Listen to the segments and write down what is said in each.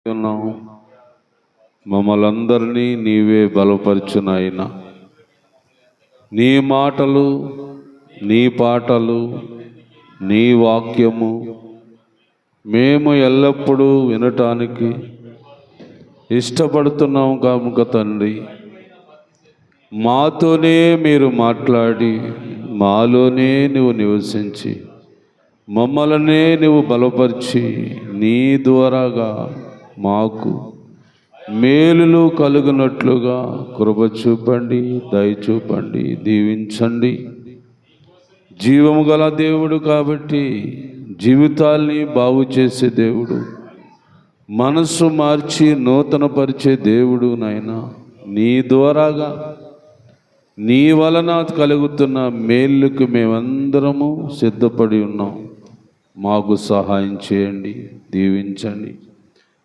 ఉన్నావు. మమ్మల్ని అందరినీ నీవే బలపరచు నాయనా. నీ మాటలు, నీ పాటలు, నీ వాక్యము మేము ఎల్లప్పుడూ వినటానికి ఇష్టపడుతున్నాం కనుక తండ్రి, మాతోనే మీరు మాట్లాడి మాలోనే నువ్వు నివసించి మమ్మల్నే నువ్వు బలపరిచి నీ ద్వారాగా మాకు మేలులు కలుగునట్లుగా కృప చూపండి, దయ చూపండి, దీవించండి. జీవము గల దేవుడు కాబట్టి జీవితాల్ని బాగు చేసే దేవుడు, మనసు మార్చి నూతనపరిచే దేవుడు నాయనా. నీ ద్వారాగా నీ వలన కలుగుతున్న మేలుకు మేమందరము సిద్ధపడి ఉన్నాం. మాకు సహాయం చేయండి, దీవించండి.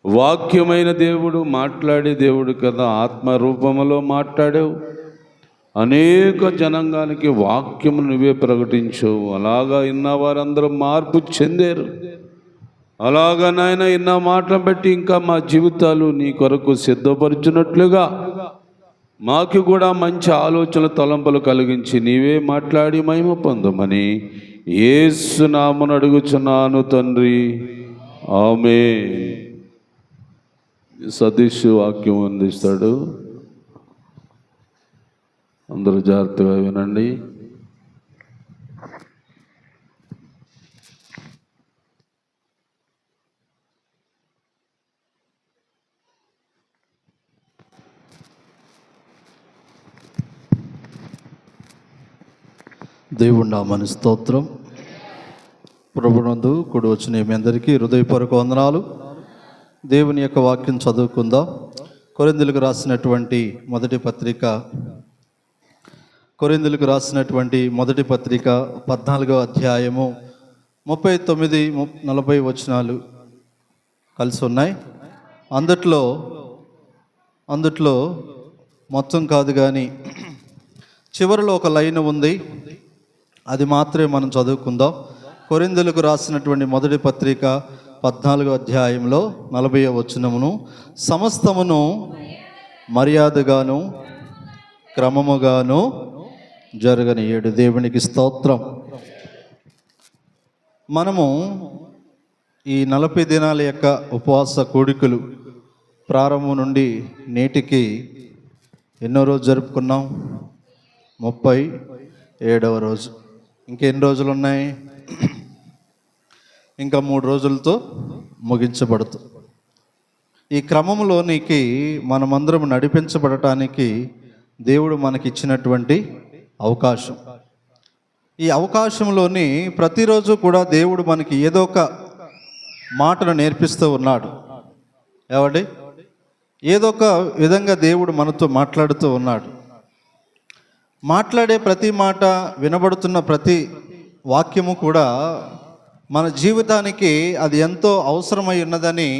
వాక్యమైన దేవుడు, మాట్లాడే దేవుడు కదా. ఆత్మరూపములో మాట్లాడావు, అనేక జనాంగానికి వాక్యము నువ్వే ప్రకటించావు. అలాగా ఇన్న వారందరూ మార్పు చెందారు. అలాగా నాయన ఇన్న మాటలు బట్టి ఇంకా మా జీవితాలు నీ కొరకు సిద్ధపరచున్నట్లుగా మాకు కూడా మంచి ఆలోచన తలంపులు కలిగించి నీవే మాట్లాడి మహిమ పొందమని యేసు నామమున అడుగుచున్నాను తండ్రి, ఆమేన్. సతీష్ వాక్యం అందిస్తాడు. అందరూ జాగ్రత్తగా వినండి. దేవుడి నామమున స్తోత్రం. ప్రభునందు కూడి వచ్చిన మీ అందరికీ హృదయపూర్వక వందనాలు. దేవుని యొక్క వాక్యం చదువుకుందాం. కొరింథీయులకు రాసినటువంటి మొదటి పత్రిక 14వ అధ్యాయము 39-40 వచనాలు కలిసి ఉన్నాయి. అందుట్లో మొత్తం కాదు కానీ చివరిలో ఒక లైన్ ఉంది, అది మాత్రమే మనం చదువుకుందాం. కొరింథీయులకు రాసినటువంటి మొదటి పత్రిక 14వ అధ్యాయంలో 40వ వచనమును, సమస్తమును మర్యాదగాను క్రమముగాను జరగనీయుడు. దేవునికి స్తోత్రం. మనము ఈ 40 దినాల యొక్క ఉపవాస కూడికలు ప్రారంభం నుండి నేటికి ఎన్నో రోజు జరుపుకున్నాం? 37వ రోజు. ఇంకెన్ని రోజులు ఉన్నాయి? ఇంకా 3 రోజులతో ముగించబడుతుంది. ఈ క్రమంలోనికి మనమందరం నడిపించబడటానికి దేవుడు మనకిచ్చినటువంటి అవకాశం. ఈ అవకాశంలోని ప్రతిరోజు కూడా దేవుడు మనకి ఏదో ఒక మాటను నేర్పిస్తూ ఉన్నాడు. ఏమండి? ఏదో ఒక విధంగా దేవుడు మనతో మాట్లాడుతూ ఉన్నాడు. మాట్లాడే ప్రతి మాట, వినబడుతున్న ప్రతి వాక్యము కూడా మన జీవితానికి అది ఎంతో అవసరమై ఉన్నదని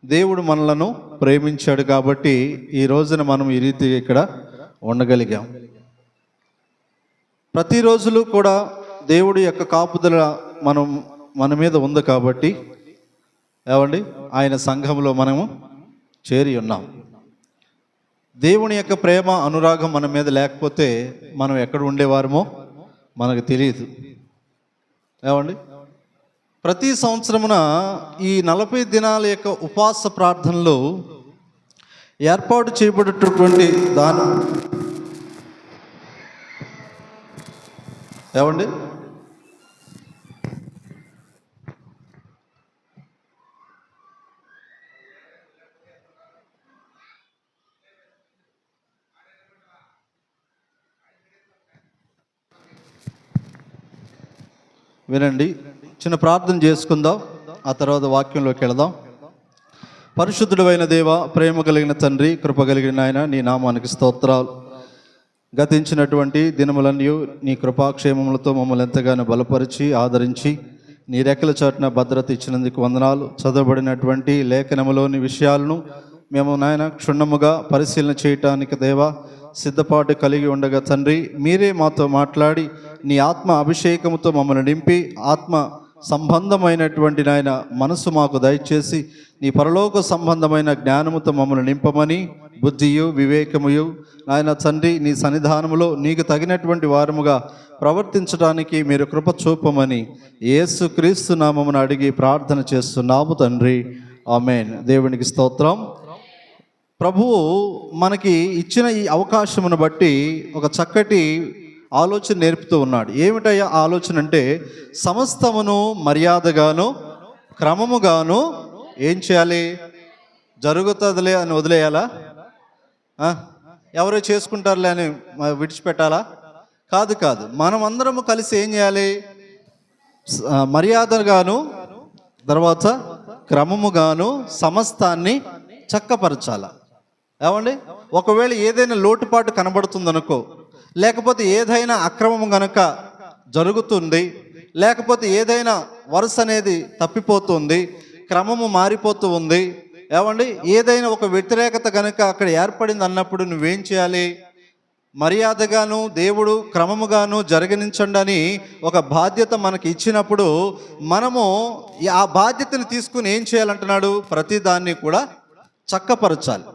దేవుడు మనలను ప్రేమించాడు. కాబట్టి ఈ రోజున మనం ఈ రీతిగా ఇక్కడ ఉండగలిగాం. ప్రతిరోజులు కూడా దేవుడి యొక్క కాపుదల మన మీద ఉంది. కాబట్టి ఏమండి, ఆయన సంఘంలో మనము చేరి ఉన్నాం. దేవుని యొక్క ప్రేమ, అనురాగం మన మీద లేకపోతే మనం ఎక్కడ ఉండేవారమో మనకు తెలియదు. ఏమండి, ప్రతి సంవత్సరమున ఈ 40 దినాల యొక్క ఉపవాస ప్రార్థనలు ఏర్పాటు చేయబడేటటువంటి దాని ఏమండి వినండి, చిన్న ప్రార్థన చేసుకుందాం, ఆ తర్వాత వాక్యంలోకి వెళదాం. పరిశుద్ధుడైన దేవ, ప్రేమ కలిగిన తండ్రి, కృప కలిగిన ఆయన, నీ నామానికి స్తోత్రాలు. గతించినటువంటి దినములన్నీ నీ కృపాక్షేమములతో మమ్మల్ని ఎంతగానో బలపరిచి ఆదరించి నీ రెక్కల చాటున భద్రత ఇచ్చినందుకు వందనాలు. చదవబడినటువంటి లేఖనములోని విషయాలను మేము నాయన క్షుణ్ణముగా పరిశీలన చేయటానికి దేవా సిద్ధపాటు కలిగి ఉండగా తండ్రి, మీరే మాతో మాట్లాడి నీ ఆత్మ అభిషేకముతో మమ్మల్ని నింపి ఆత్మ సంబంధమైనటువంటి నాయన మనసు మాకు దయచేసి నీ పరలోక సంబంధమైన జ్ఞానముతో మమ్మల్ని నింపమని, బుద్ధియు వివేకముయు నాయన తండ్రి నీ సన్నిధానములో నీకు తగినటువంటి వారముగా ప్రవర్తించడానికి మీరు కృప చూపమని యేసుక్రీస్తు నామమును అడిగి ప్రార్థన చేస్తున్నాము తండ్రి, ఆమేన్. దేవునికి స్తోత్రం. ప్రభువు మనకి ఇచ్చిన ఈ అవకాశమును బట్టి ఒక చక్కటి ఆలోచన నేర్పుతూ ఉన్నాడు. ఏమిటయ్యా ఆలోచన అంటే, సమస్తమును మర్యాదగాను క్రమముగాను ఏం చేయాలి, జరుగుతుందిలే అని వదిలేయాలా? ఎవరో చేసుకుంటారులే అని విడిచిపెట్టాలా? కాదు. మనం అందరము కలిసి ఏం చేయాలి, మర్యాదగాను తర్వాత క్రమముగాను సమస్తాన్ని చక్కపరచాల. ఏమండి, ఒకవేళ ఏదైనా లోటుపాటు కనబడుతుందనుకో, లేకపోతే ఏదైనా అక్రమం గనక జరుగుతుంది, లేకపోతే ఏదైనా వరుస అనేది తప్పిపోతుంది, క్రమము మారిపోతూ ఉంది, ఏమండి ఏదైనా ఒక వ్యతిరేకత గనక అక్కడ ఏర్పడింది అన్నప్పుడు నువ్వేం చేయాలి, మర్యాదగాను దేవుడు క్రమముగాను జరగనించండి అని ఒక బాధ్యత మనకి ఇచ్చినప్పుడు మనము ఆ బాధ్యతను తీసుకుని ఏం చేయాలంటున్నాడు, ప్రతిదాన్ని కూడా చక్కపరచాలి.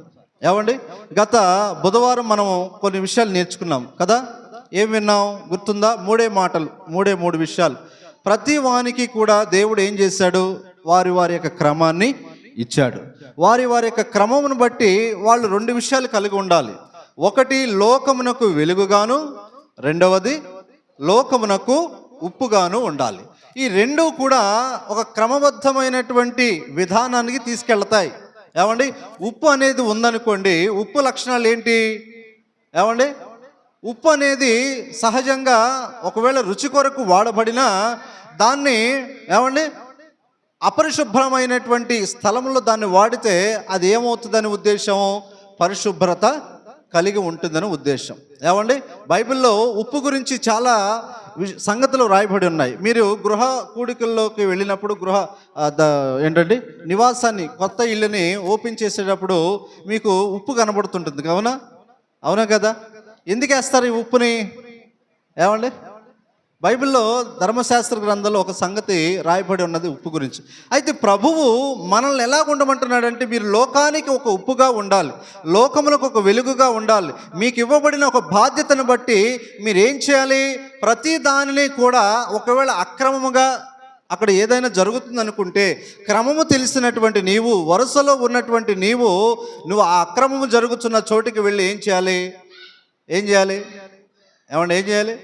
ఏమండి, గత బుధవారం మనం కొన్ని విషయాలు నేర్చుకున్నాం కదా. ఏం విన్నాం గుర్తుందా? మూడు విషయాలు. ప్రతి వానికి కూడా దేవుడు ఏం చేశాడు, వారి యొక్క క్రమాన్ని ఇచ్చాడు. వారి యొక్క క్రమమును బట్టి వాళ్ళు 2 విషయాలు కలిగి ఉండాలి. ఒకటి లోకమునకు వెలుగుగాను, రెండవది లోకమునకు ఉప్పుగాను ఉండాలి. ఈ 2 కూడా ఒక క్రమబద్ధమైనటువంటి విధానానికి తీసుకెళ్తాయి. ఏమండి, ఉప్పు అనేది ఉందనుకోండి, ఉప్పు లక్షణాలు ఏంటి? ఏమండి, ఉప్పు అనేది సహజంగా ఒకవేళ రుచి కొరకు వాడబడినా దాన్ని ఏమండి అపరిశుభ్రమైనటువంటి స్థలంలో దాన్ని వాడితే అది ఏమవుతుందని ఉద్దేశం, పరిశుభ్రత కలిగి ఉంటుందని ఉద్దేశం. ఏమండి, బైబిల్లో ఉప్పు గురించి చాలా సంగతులు రాయబడి ఉన్నాయి. మీరు గృహ కూడికల్లోకి వెళ్ళినప్పుడు ఏంటండి నివాసాన్ని, కొత్త ఇల్లుని ఓపెన్ చేసేటప్పుడు మీకు ఉప్పు కనబడుతుంటుంది. అవునా కదా? ఎందుకు వేస్తారు ఈ ఉప్పుని? ఏమండి, బైబిల్లో ధర్మశాస్త్ర గ్రంథంలో ఒక సంగతి రాయబడి ఉన్నది ఉప్పు గురించి. అయితే ప్రభువు మనల్ని ఎలా ఉండమంటున్నాడంటే, మీరు లోకానికి ఒక ఉప్పుగా ఉండాలి, లోకములకు ఒక వెలుగుగా ఉండాలి. మీకు ఇవ్వబడిన ఒక బాధ్యతను బట్టి మీరు ఏం చేయాలి, ప్రతి దానిని కూడా ఒకవేళ అక్రమముగా అక్కడ ఏదైనా జరుగుతుంది అనుకుంటే, క్రమము తెలిసినటువంటి నీవు, వరుసలో ఉన్నటువంటి నువ్వు ఆ అక్రమము జరుగుతున్న చోటికి వెళ్ళి ఏం చేయాలి? ఏమండి, ఏం చేయాలి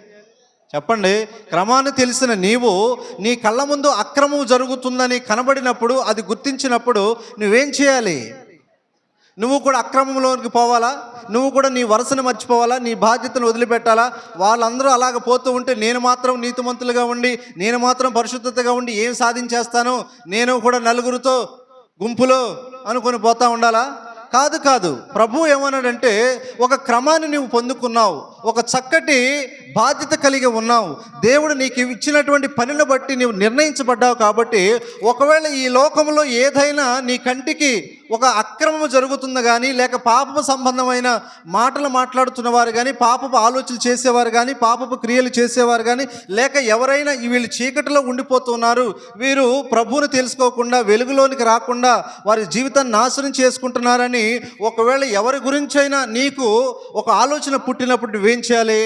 చెప్పండి? క్రమాన్ని తెలిసిన నీవు నీ కళ్ళ ముందు అక్రమం జరుగుతుందని కనబడినప్పుడు, అది గుర్తించినప్పుడు నువ్వేం చేయాలి? నువ్వు కూడా అక్రమంలోకి పోవాలా? నువ్వు కూడా నీ వరుసను మర్చిపోవాలా? నీ బాధ్యతను వదిలిపెట్టాలా? వాళ్ళందరూ అలాగ పోతూ ఉంటే నేను మాత్రం నీతిమంతులుగా ఉండి, నేను మాత్రం పరిశుద్ధతగా ఉండి ఏం సాధించేస్తాను, నేను కూడా నలుగురితో గుంపులో అనుకొని పోతా ఉండాలా? కాదు. ప్రభు ఏమన్నాడంటే, ఒక క్రమాన్ని నువ్వు పొందుకున్నావు, ఒక చక్కటి బాధ్యత కలిగి ఉన్నావు, దేవుడు నీకు ఇచ్చినటువంటి పనిని బట్టి నీవు నిర్ణయించబడ్డావు. కాబట్టి ఒకవేళ ఈ లోకంలో ఏదైనా నీ కంటికి ఒక అక్రమము జరుగుతుంది కానీ, లేక పాపపు సంబంధమైన మాటలు మాట్లాడుతున్న వారు కానీ, పాపపు ఆలోచనలు చేసేవారు కానీ, పాపపు క్రియలు చేసేవారు కానీ, లేక ఎవరైనా వీళ్ళు చీకటిలో ఉండిపోతున్నారు, వీరు ప్రభువుని తెలుసుకోకుండా వెలుగులోనికి రాకుండా వారి జీవితాన్ని నాశనం చేసుకుంటున్నారని ఒకవేళ ఎవరి గురించైనా నీకు ఒక ఆలోచన పుట్టినప్పుడు నువ్వేం చేయాలి?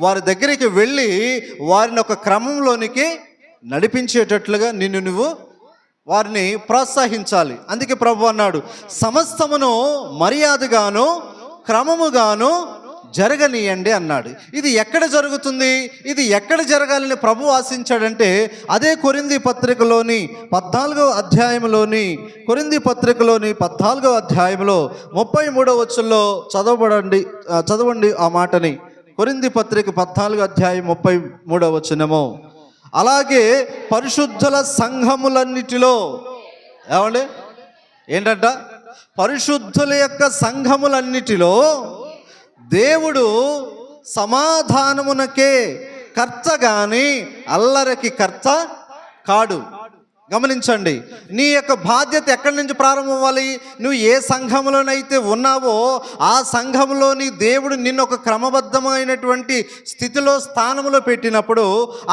వారి దగ్గరికి వెళ్ళి వారిని ఒక క్రమంలోనికి నడిపించేటట్లుగా నువ్వు వారిని ప్రోత్సహించాలి. అందుకే ప్రభు అన్నాడు, సమస్తమును మర్యాదగాను క్రమముగాను జరగనీయండి అన్నాడు. ఇది ఎక్కడ జరుగుతుంది? ఇది ఎక్కడ జరగాలని ప్రభు ఆశించాడంటే, అదే కొరింథీ పత్రికలోని 14వ అధ్యాయంలోని, కొరింథీ పత్రికలోని 14వ అధ్యాయంలో 33వ వచనంలో చదవండి ఆ మాటని. కొరింథీ పత్రిక 14వ అధ్యాయం 33వ వచనము. అలాగే పరిశుద్ధుల సంఘములన్నిటిలో, ఏమండి ఏంటంట, పరిశుద్ధుల యొక్క సంఘములన్నిటిలో దేవుడు సమాధానమునకే కర్త గాని అల్లరికి కర్త కాడు. గమనించండి, నీ యొక్క బాధ్యత ఎక్కడి నుంచి ప్రారంభం అవ్వాలి? నువ్వు ఏ సంఘంలోనైతే ఉన్నావో ఆ సంఘంలోని దేవుడు నిన్ను ఒక క్రమబద్ధమైనటువంటి స్థితిలో, స్థానంలో పెట్టినప్పుడు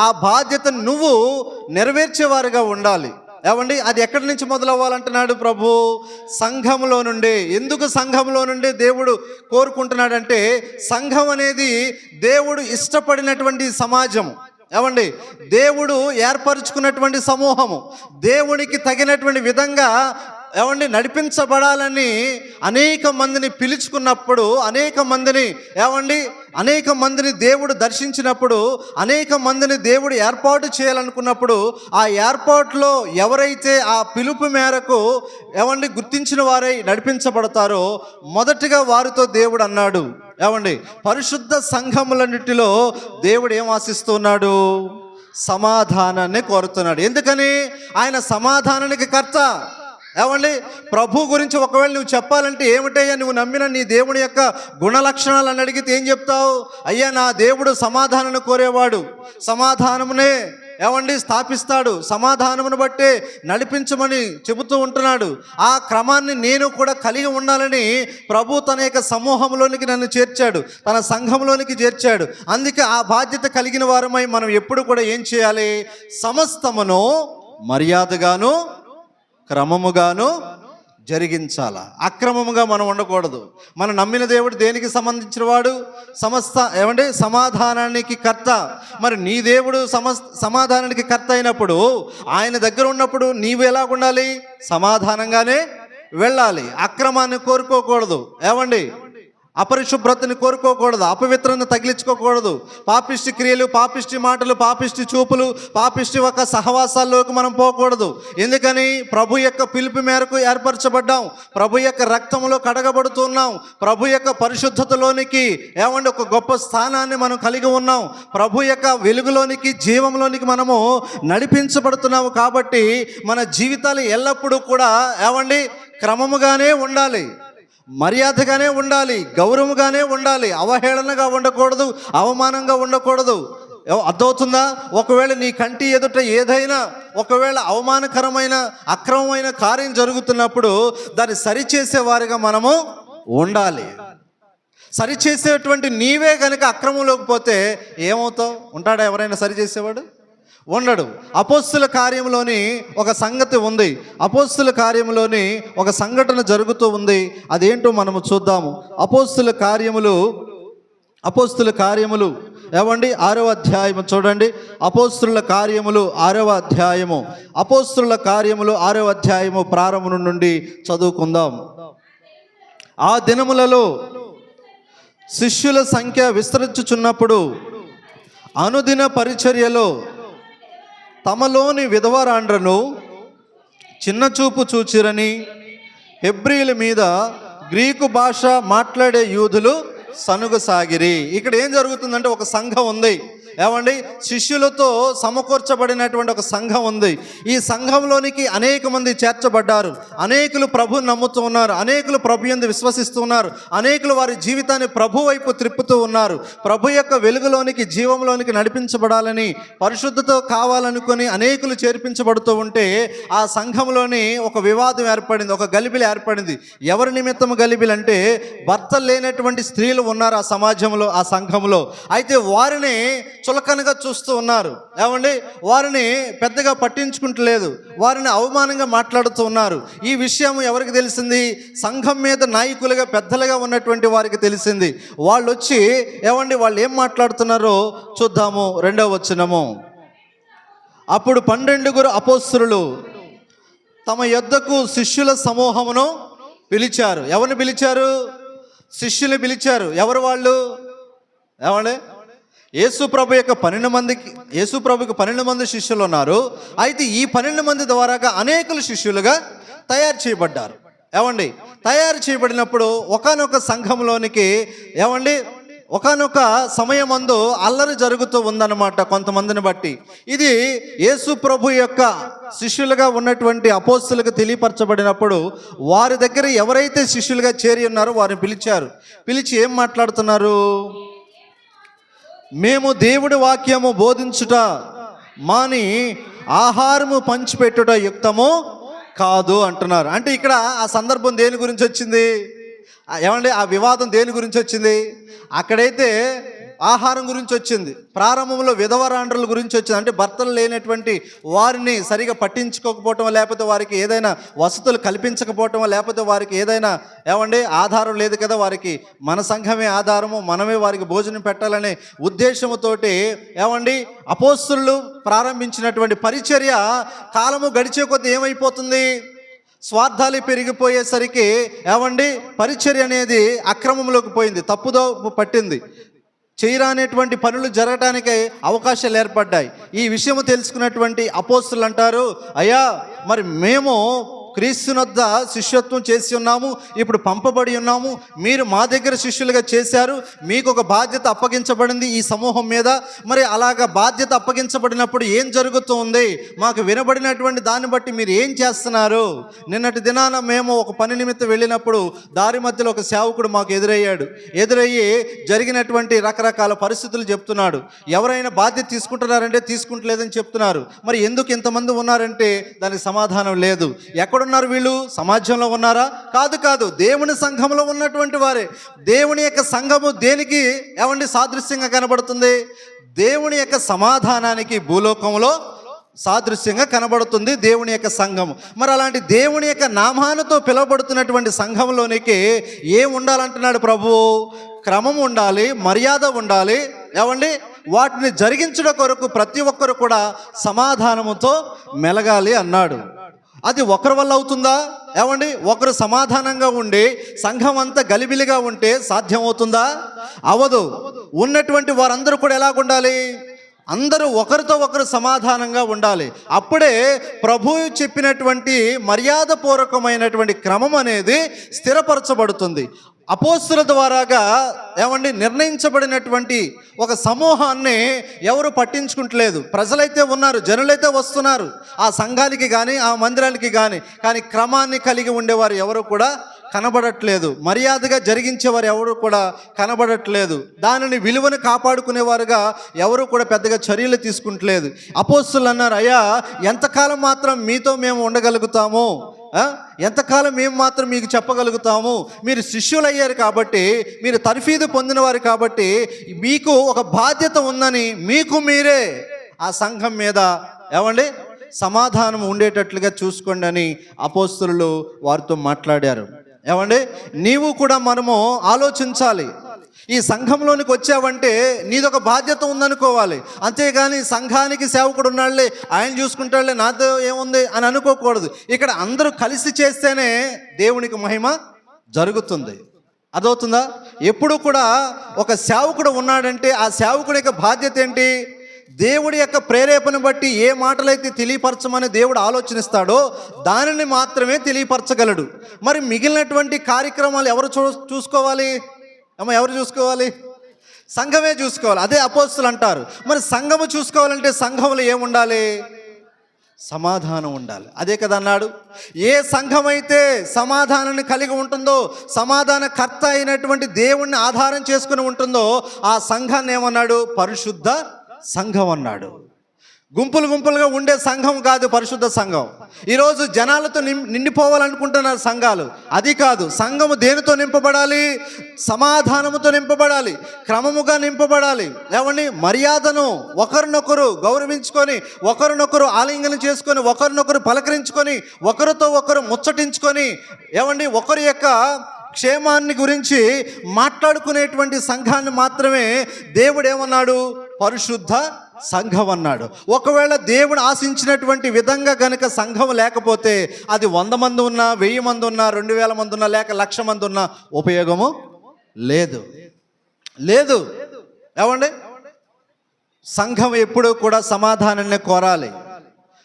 ఆ బాధ్యత నువ్వు నెరవేర్చేవారుగా ఉండాలి. ఏమండి, అది ఎక్కడి నుంచి మొదలవ్వాలంటున్నాడు ప్రభు? సంఘంలో నుండి. ఎందుకు సంఘంలో నుండి దేవుడు కోరుకుంటున్నాడంటే, సంఘం అనేది దేవుడు ఇష్టపడినటువంటి సమాజం. ఏమండి, దేవుడు ఏర్పరచుకున్నటువంటి సమూహము, దేవునికి తగినటువంటి విధంగా ఏమండి నడిపించబడాలని అనేక మందిని పిలుచుకున్నప్పుడు, అనేక మందిని దేవుడు దర్శించినప్పుడు, అనేక మందిని దేవుడు ఏర్పాటు చేయాలనుకున్నప్పుడు, ఆ ఏర్పాటులో ఎవరైతే ఆ పిలుపు మేరకు గుర్తించిన వారై నడిపించబడతారో మొదటిగా వారితో దేవుడు అన్నాడు, పరిశుద్ధ సంఘములన్నిటిలో దేవుడు ఏం ఆశిస్తున్నాడు? సమాధానాన్ని కోరుతున్నాడు. ఎందుకని? ఆయన సమాధానానికి కర్త. ప్రభు గురించి ఒకవేళ నువ్వు చెప్పాలంటే ఏమిటయ్యా నువ్వు నమ్మిన నీ దేవుని యొక్క గుణ లక్షణాలు అని అడిగితే ఏం చెప్తావు? అయ్యా, నా దేవుడు సమాధానాన్ని కోరేవాడు, సమాధానమునే స్థాపిస్తాడు, సమాధానమును బట్టే నడిపించమని చెబుతూ ఉంటున్నాడు. ఆ క్రమాన్ని నేను కూడా కలిగి ఉండాలని ప్రభు తన యొక్క సమూహంలోనికి నన్ను చేర్చాడు, తన సంఘంలోనికి చేర్చాడు. అందుకే ఆ బాధ్యత కలిగిన వారమై మనం ఎప్పుడు కూడా ఏం చేయాలి? సమస్తమును మర్యాదగాను క్రమముగాను జరిగించాల. అక్రమముగా మనం ఉండకూడదు. మనం నమ్మిన దేవుడు దేనికి సంబంధించిన వాడు? సమాధానానికి కర్త. మరి నీ దేవుడు సమాధానానికి కర్త అయినప్పుడు, ఆయన దగ్గర ఉన్నప్పుడు నీవు ఎలా ఉండాలి? సమాధానంగానే వెళ్ళాలి. అక్రమాన్ని కోరుకోకూడదు. అపరిశుభ్రతని కోరుకోకూడదు, అపవిత్రను తగిలించుకోకూడదు, పాపిష్టి క్రియలు, పాపిష్టి మాటలు, పాపిష్టి చూపులు, పాపిష్టి ఒక సహవాసాల్లోకి మనం పోకూడదు. ఎందుకని? ప్రభు యొక్క పిలుపు మేరకు ఏర్పరచబడ్డాం, ప్రభు యొక్క రక్తంలో కడగబడుతున్నాం, ప్రభు యొక్క పరిశుద్ధతలోనికి ఒక గొప్ప స్థానాన్ని మనం కలిగి ఉన్నాం, ప్రభు యొక్క వెలుగులోనికి, జీవంలోనికి మనము నడిపించబడుతున్నాము. కాబట్టి మన జీవితాలు ఎల్లప్పుడూ కూడా క్రమముగానే ఉండాలి, మర్యాదగానే ఉండాలి, గౌరవంగానే ఉండాలి, అవహేళనగా ఉండకూడదు, అవమానంగా ఉండకూడదు. అర్థమవుతుందా? ఒకవేళ నీ కంటి ఎదుట ఏదైనా ఒకవేళ అవమానకరమైన, అక్రమమైన కార్యం జరుగుతున్నప్పుడు దాన్ని సరిచేసేవారిగా మనము ఉండాలి. సరిచేసేటువంటి నీవే కనుక అక్రమంలోకి పోతే ఏమవుతావు? ఉంటాడా ఎవరైనా సరిచేసేవాడు? ఉండడు. అపోస్తుల కార్యంలోని ఒక సంగతి ఉంది, అపోస్తుల కార్యంలోని ఒక సంఘటన జరుగుతూ ఉంది. అదేంటో మనము చూద్దాము. అపోస్తుల కార్యములు 6వ అధ్యాయము చూడండి. అపోస్తుల కార్యములు 6వ అధ్యాయము, అపోస్తుల కార్యములు 6వ అధ్యాయము ప్రారంభం నుండి చదువుకుందాం. ఆ దినములలో శిష్యుల సంఖ్య విస్తరించుచున్నప్పుడు అనుదిన పరిచర్యలో తమలోని విధవరాండ్రను చిన్నచూపు చూచిరని హెబ్రీల మీద గ్రీకు భాష మాట్లాడే యూదులు సనుగసాగిరి. ఇక్కడ ఏం జరుగుతుందంటే, ఒక సంఘం ఉంది, శిష్యులతో సమకూర్చబడినటువంటి ఒక సంఘం ఉంది. ఈ సంఘంలోనికి అనేక మంది చేర్చబడ్డారు, అనేకులు ప్రభుని నమ్ముతూ ఉన్నారు, అనేకులు ప్రభు యందు విశ్వసిస్తూ ఉన్నారు, అనేకులు వారి జీవితాన్ని ప్రభు వైపు త్రిప్పుతూ ఉన్నారు. ప్రభు యొక్క వెలుగులోనికి, జీవంలోనికి నడిపించబడాలని, పరిశుద్ధత కావాలనుకొని అనేకులు చేర్పించబడుతూ ఉంటే ఆ సంఘంలోని ఒక వివాదం ఏర్పడింది, ఒక గలిబిలి ఏర్పడింది. ఎవరి నిమిత్తం గలిబిలి అంటే, భర్తలు లేనటువంటి స్త్రీలు ఉన్నారు ఆ సమాజంలో, ఆ సంఘంలో. అయితే వారిని చులకనగా చూస్తూ ఉన్నారు, వారిని పెద్దగా పట్టించుకుంటలేదు, వారిని అవమానంగా మాట్లాడుతూ ఉన్నారు. ఈ విషయం ఎవరికి తెలిసింది? సంఘం మీద నాయకులుగా, పెద్దలుగా ఉన్నటువంటి వారికి తెలిసింది. వాళ్ళు వచ్చి వాళ్ళు ఏం మాట్లాడుతున్నారో చూద్దాము. 2వ వచనము. అప్పుడు 12 అపోస్తలులు తమ యొద్దకు శిష్యుల సమూహమును పిలిచారు. ఎవరిని పిలిచారు? శిష్యులు పిలిచారు. ఎవరు వాళ్ళు? యేసు ప్రభు యొక్క 12 మందికి, యేసు ప్రభుకి 12 మంది శిష్యులు ఉన్నారు. అయితే ఈ 12 మంది ద్వారాగా అనేకులు శిష్యులుగా తయారు చేయబడ్డారు. తయారు చేయబడినప్పుడు ఒకానొక సంఘంలోనికి ఒకానొక సమయమందు అల్లరి జరుగుతూ ఉందన్నమాట కొంతమందిని బట్టి. ఇది యేసు ప్రభు యొక్క శిష్యులుగా ఉన్నటువంటి అపోస్తలులకు తెలియపరచబడినప్పుడు వారి దగ్గర ఎవరైతే శిష్యులుగా చేరి ఉన్నారో వారిని పిలిచారు. పిలిచి ఏం మాట్లాడుతున్నారు? మేము దేవుడి వాక్యము బోధించుట మాని ఆహారము పంచిపెట్టుట యుక్తము కాదు అంటున్నారు. అంటే ఇక్కడ ఆ సందర్భం దేని గురించి వచ్చింది? ఏమండి, ఆ వివాదం దేని గురించి వచ్చింది? అక్కడైతే ఆహారం గురించి వచ్చింది, ప్రారంభంలో విధవరాండ్రుల గురించి వచ్చింది. అంటే భర్తలు లేనటువంటి వారిని సరిగా పట్టించుకోకపోవటం, లేకపోతే వారికి ఏదైనా వసతులు కల్పించకపోవటం, లేకపోతే వారికి ఏదైనా ఏమండి ఆధారం లేదు కదా, వారికి మన సంఘమే ఆధారము, మనమే వారికి భోజనం పెట్టాలనే ఉద్దేశంతోటి ఏమండి అపోస్తలులు ప్రారంభించినటువంటి పరిచర్య కాలము గడిచే కొద్దీ ఏమైపోతుంది? స్వార్థాలు పెరిగిపోయేసరికి ఏమండి పరిచర్య అనేది అక్రమంలోకి పోయింది, తప్పుదో పట్టింది. చేయరానేటువంటి పనులు జరగడానికి అవకాశాలు ఏర్పడ్డాయి. ఈ విషయం తెలుసుకున్నటువంటి అపోస్తలులు అంటారు, అయ్యా మరి మేము క్రీస్తునొద్ద శిష్యత్వం చేసి ఉన్నాము, ఇప్పుడు పంపబడి ఉన్నాము, మీరు మా దగ్గర శిష్యులుగా చేశారు, మీకు ఒక బాధ్యత అప్పగించబడింది ఈ సమూహం మీద. మరి అలాగా బాధ్యత అప్పగించబడినప్పుడు ఏం జరుగుతుంది? మాకు వినబడినటువంటి దాన్ని బట్టి మీరు ఏం చేస్తున్నారు? నిన్నటి దినాన మేము ఒక పని నిమిత్తం వెళ్ళినప్పుడు దారి మధ్యలో ఒక సేవకుడు మాకు ఎదురయ్యి జరిగినటువంటి రకరకాల పరిస్థితులు చెప్తున్నాడు. ఎవరైనా బాధ్యత తీసుకుంటున్నారంటే తీసుకుంటలేదని చెప్తున్నారు. మరి ఎందుకు ఇంతమంది ఉన్నారంటే దానికి సమాధానం లేదు. ఎక్కడున్నారు వీళ్ళు? సమాజంలో ఉన్నారా? కాదు, దేవుని సంఘంలో ఉన్నటువంటి వారే. దేవుని యొక్క సంఘము దేనికి ఏమండి సాదృశ్యంగా కనబడుతుంది? దేవుని యొక్క సమాధానానికి భూలోకంలో సాదృశ్యంగా కనబడుతుంది దేవుని యొక్క సంఘము. మరి అలాంటి దేవుని యొక్క నామాలతో పిలువబడుతున్నటువంటి సంఘంలోనికి ఏం ఉండాలంటున్నాడు ప్రభువు? క్రమం ఉండాలి, మర్యాద ఉండాలి. ఏమండి వాటిని జరిగించడం కొరకు ప్రతి ఒక్కరు కూడా సమాధానముతో మెలగాలి అన్నాడు. అది ఒకరి వల్ల అవుతుందా? ఏమండి ఒకరు సమాధానంగా ఉండి సంఘం అంతా గలిబిలిగా ఉంటే సాధ్యమవుతుందా? అవదు. ఉన్నటువంటి వారందరూ కూడా ఎలాగుండాలి? అందరూ ఒకరితో ఒకరు సమాధానంగా ఉండాలి. అప్పుడే ప్రభువు చెప్పినటువంటి మర్యాదపూర్వకమైనటువంటి క్రమం అనేది స్థిరపరచబడుతుంది. అపోస్తలుల ద్వారాగా ఏమండి నిర్ణయించబడినటువంటి ఒక సమూహాన్ని ఎవరు పట్టించుకుంటలేదు. ప్రజలైతే ఉన్నారు, జనులైతే వస్తున్నారు ఆ సంఘానికి కానీ ఆ మందిరానికి కానీ క్రమాన్ని కలిగి ఉండేవారు ఎవరు కూడా కనబడట్లేదు. మర్యాదగా జరిగించేవారు ఎవరు కూడా కనబడట్లేదు. దానిని విలువను కాపాడుకునేవారుగా ఎవరు కూడా పెద్దగా చర్యలు తీసుకుంటలేదు. అపోస్తలులు అన్నారు, అయ్యా ఎంతకాలం మాత్రం మీతో మేము ఉండగలుగుతాము? ఎంతకాలం మేము మాత్రం మీకు చెప్పగలుగుతాము? మీరు శిష్యులు అయ్యారు కాబట్టి, మీరు తర్ఫీదు పొందినవారు కాబట్టి మీకు ఒక బాధ్యత ఉందని మీకు మీరే ఆ సంఘం మీద ఏమండి సమాధానం ఉండేటట్లుగా చూసుకోండి అని అపోస్తలులు వారితో మాట్లాడారు. ఏమండి నీవు కూడా మనము ఆలోచించాలి. ఈ సంఘంలోనికి వచ్చావంటే నీదొక బాధ్యత ఉందనుకోవాలి. అంతేగాని సంఘానికి సేవకుడు ఉన్నాడులే, ఆయన చూసుకుంటాడులే, నాతో ఏముంది అని అనుకోకూడదు. ఇక్కడ అందరూ కలిసి చేస్తేనే దేవునికి మహిమ జరుగుతుంది. అదవుతుందా? ఎప్పుడు కూడా ఒక సేవకుడు ఉన్నాడంటే ఆ సేవకుడి యొక్క బాధ్యత ఏంటి? దేవుడి యొక్క ప్రేరేపణ బట్టి ఏ మాటలైతే తెలియపరచమని దేవుడు ఆలోచనిస్తాడో దానిని మాత్రమే తెలియపరచగలడు. మరి మిగిలినటువంటి కార్యక్రమాలు ఎవరు చూసుకోవాలి? ఎవరు చూసుకోవాలి? సంఘమే చూసుకోవాలి. అదే అపోస్తలులు అంటారు. మరి సంఘము చూసుకోవాలంటే సంఘంలో ఏముండాలి? సమాధానం ఉండాలి. అదే కదా అన్నాడు. ఏ సంఘమైతే సమాధానాన్ని కలిగి ఉంటుందో, సమాధానకర్త అయినటువంటి దేవుణ్ణి ఆధారం చేసుకుని ఉంటుందో ఆ సంఘాన్ని ఏమన్నాడు? పరిశుద్ధ సంఘం అన్నాడు. గుంపులుగా ఉండే సంఘం కాదు పరిశుద్ధ సంఘం. ఈరోజు జనాలతో నిండిపోవాలనుకుంటున్నారు సంఘాలు. అది కాదు. సంఘము దేనితో నింపబడాలి? సమాధానముతో నింపబడాలి, క్రమముగా నింపబడాలి. ఏమండి మర్యాదను ఒకరినొకరు గౌరవించుకొని, ఒకరినొకరు ఆలింగనం చేసుకొని, ఒకరినొకరు పలకరించుకొని, ఒకరితో ఒకరు ముచ్చటించుకొని, ఏమండి ఒకరి యొక్క క్షేమాన్ని గురించి మాట్లాడుకునేటువంటి సంఘాన్ని మాత్రమే దేవుడు ఏమన్నాడు? పరిశుద్ధ సంఘం అన్నాడు. ఒకవేళ దేవుడు ఆశించినటువంటి విధంగా గనుక సంఘం లేకపోతే అది 100 మంది ఉన్నా, 1000 మంది ఉన్నా, 2000 మంది ఉన్నా, లేక 1,00,000 మంది ఉన్నా ఉపయోగము లేదు. ఏమండి సంఘం ఎప్పుడూ కూడా సమాధానాన్ని కోరాలి.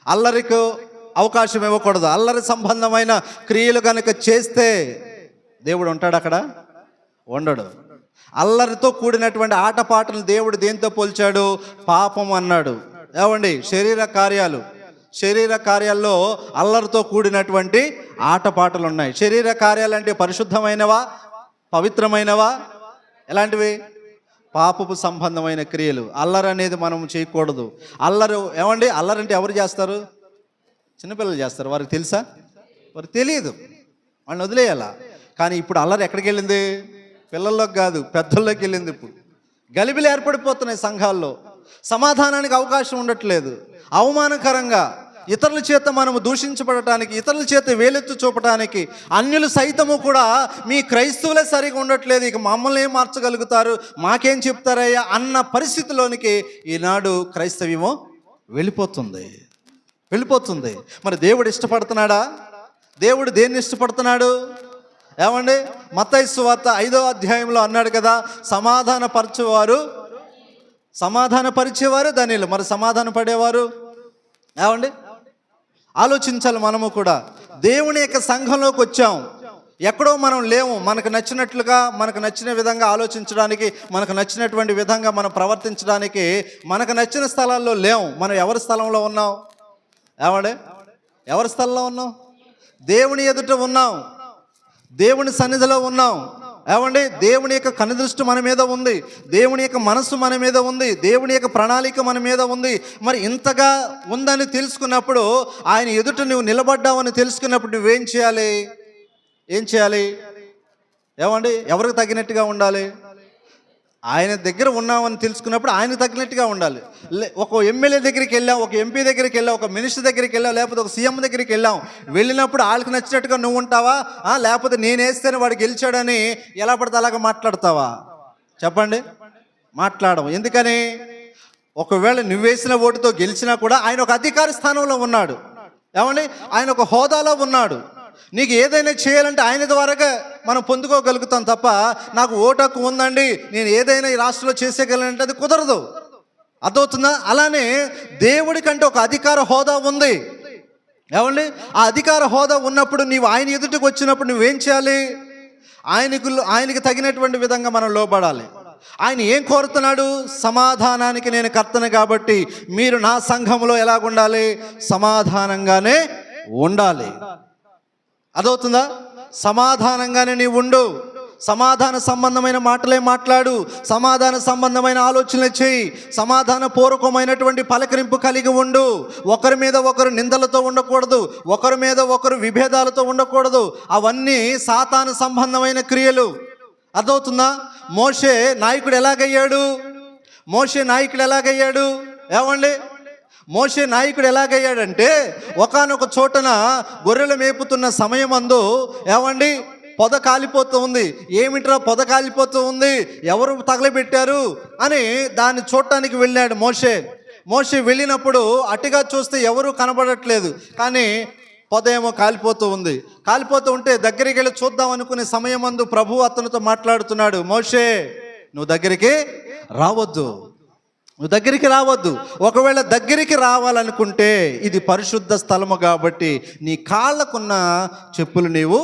అల్లరికి అవకాశం ఇవ్వకూడదు. అల్లరి సంబంధమైన క్రియలు కనుక చేస్తే దేవుడు ఉంటాడు అక్కడ? ఉండడు. అల్లరితో కూడినటువంటి ఆటపాటలు దేవుడు దేంతో పోల్చాడు? పాపం అన్నాడు. ఏమండి శరీర కార్యాల్లో అల్లరితో కూడినటువంటి ఆటపాటలు ఉన్నాయి. శరీర కార్యాలు అంటే పరిశుద్ధమైనవా, పవిత్రమైనవా? ఎలాంటివి? పాపపు సంబంధమైన క్రియలు. అల్లరి అనేది మనం చేయకూడదు. అల్లరు ఏమండి, అల్లరి అంటే ఎవరు చేస్తారు? చిన్నపిల్లలు చేస్తారు. వారికి తెలుసా? వారికి తెలియదు, వాళ్ళని వదిలేయాల. కానీ ఇప్పుడు అల్లరి ఎక్కడికి వెళ్ళింది? పిల్లల్లోకి కాదు, పెద్దల్లోకి వెళ్ళింది. ఇప్పుడు గలిబిలు ఏర్పడిపోతున్నాయి సంఘాల్లో. సమాధానానికి అవకాశం ఉండట్లేదు. అవమానకరంగా ఇతరుల చేత మనము దూషించబడటానికి, ఇతరుల చేత వేలెత్తు చూపడానికి అన్యులు సైతము కూడా మీ క్రైస్తవులే సరిగా ఉండట్లేదు, ఇక మమ్మల్ని ఏం మార్చగలుగుతారు, మాకేం చెప్తారయ్యా అన్న పరిస్థితిలోనికి ఈనాడు క్రైస్తవ్యము వెళ్ళిపోతుంది. మరి దేవుడు ఇష్టపడుతున్నాడా? దేవుడు దేన్ని ఇష్టపడుతున్నాడు? ఏమండి, మత్తయి సువార్త 5వ అధ్యాయంలో అన్నాడు కదా, సమాధాన పరిచేవారు ధన్యులు. మరి సమాధాన పడేవారు ఏమండి? ఆలోచించాలి. మనము కూడా దేవుని యొక్క సంఘంలోకి వచ్చాం, ఎక్కడో మనం లేము. మనకు నచ్చినట్లుగా, మనకు నచ్చిన విధంగా ఆలోచించడానికి, మనకు నచ్చినటువంటి విధంగా మనం ప్రవర్తించడానికి మనకు నచ్చిన స్థలాల్లో లేము. మనం ఎవరి స్థలంలో ఉన్నాం? ఏమండి, ఎవరి స్థలంలో ఉన్నాం? దేవుని ఎదుట ఉన్నాం, దేవుని సన్నిధిలో ఉన్నాం. ఏమండి, దేవుని యొక్క కనుదృష్టి మన మీద ఉంది, దేవుని యొక్క మనస్సు మన మీద ఉంది, దేవుని యొక్క ప్రణాళిక మన మీద ఉంది. మరి ఇంతగా ఉందని తెలుసుకున్నప్పుడు, ఆయన ఎదుట నువ్వు నిలబడ్డావని తెలుసుకున్నప్పుడు నువ్వేం చేయాలి? ఏమండి, ఎవరికి తగినట్టుగా ఉండాలి? ఆయన దగ్గర ఉన్నామని తెలుసుకున్నప్పుడు ఆయనకు తగినట్టుగా ఉండాలి. ఒక ఎమ్మెల్యే దగ్గరికి వెళ్ళాం, ఒక ఎంపీ దగ్గరికి వెళ్ళాం, ఒక మినిస్టర్ దగ్గరికి వెళ్ళాం, లేకపోతే ఒక సీఎం దగ్గరికి వెళ్ళాం. వెళ్ళినప్పుడు వాళ్ళకి నచ్చినట్టుగా నువ్వు ఉంటావా? లేకపోతే నేను వేస్తేనే వాడు గెలిచాడని ఎలా పడితే అలాగ మాట్లాడతావా? చెప్పండి, మాట్లాడము. ఎందుకని? ఒకవేళ నువ్వు వేసిన ఓటుతో గెలిచినా కూడా ఆయన ఒక అధికార స్థానంలో ఉన్నాడు. ఏమండి, ఆయన ఒక హోదాలో ఉన్నాడు. నీకు ఏదైనా చేయాలంటే ఆయన ద్వారాగా మనం పొందుకోగలుగుతాం తప్ప, నాకు ఓటు హక్కు ఉందండి, నేను ఏదైనా ఈ రాష్ట్రంలో చేసేయగలనంటే అది కుదరదు. అర్థమవుతుందా? అలానే దేవుడికంటే ఒక అధికార హోదా ఉంది. ఏమండి, ఆ అధికార హోదా ఉన్నప్పుడు నీవు ఆయన ఎదుటికి వచ్చినప్పుడు నువ్వేం చేయాలి? ఆయనకి తగినటువంటి విధంగా మనం లోబడాలి. ఆయన ఏం కోరుతున్నాడు? సమాధానానికి నేను కర్తను కాబట్టి మీరు నా సంఘంలో ఎలాగుండాలి? సమాధానంగానే ఉండాలి. అదవుతుందా? సమాధానంగానే నీవు ఉండు, సమాధాన సంబంధమైన మాటలే మాట్లాడు, సమాధాన సంబంధమైన ఆలోచనలు చేయి, సమాధాన పూర్వకమైనటువంటి పలకరింపు కలిగి ఉండు. ఒకరి మీద ఒకరు నిందలతో ఉండకూడదు, ఒకరి మీద ఒకరు విభేదాలతో ఉండకూడదు. అవన్నీ సాతాను సంబంధమైన క్రియలు. అర్థమవుతుందా? మోషే నాయకుడు ఎలాగయ్యాడు? ఏమండి, మోషే నాయకుడు ఎలాగయ్యాడంటే, ఒకానొక చోటన గొర్రెలు మేపుతున్న సమయమందు ఏమండి పొద కాలిపోతూ ఉంది. ఏమిట్రా పొద కాలిపోతూ ఉంది, ఎవరు తగలబెట్టారు అని దాన్ని చూడటానికి వెళ్ళాడు మోషే వెళ్ళినప్పుడు అటుగా చూస్తే ఎవరు కనబడట్లేదు, కానీ పొద ఏమో కాలిపోతూ ఉంటే దగ్గరికి వెళ్ళి చూద్దాం అనుకునే సమయమందు ప్రభు అతనితో మాట్లాడుతున్నాడు, మోషే నువ్వు దగ్గరికి రావద్దు. ఒకవేళ దగ్గరికి రావాలనుకుంటే ఇది పరిశుద్ధ స్థలము కాబట్టి నీ కాళ్ళకున్న చెప్పులు నీవు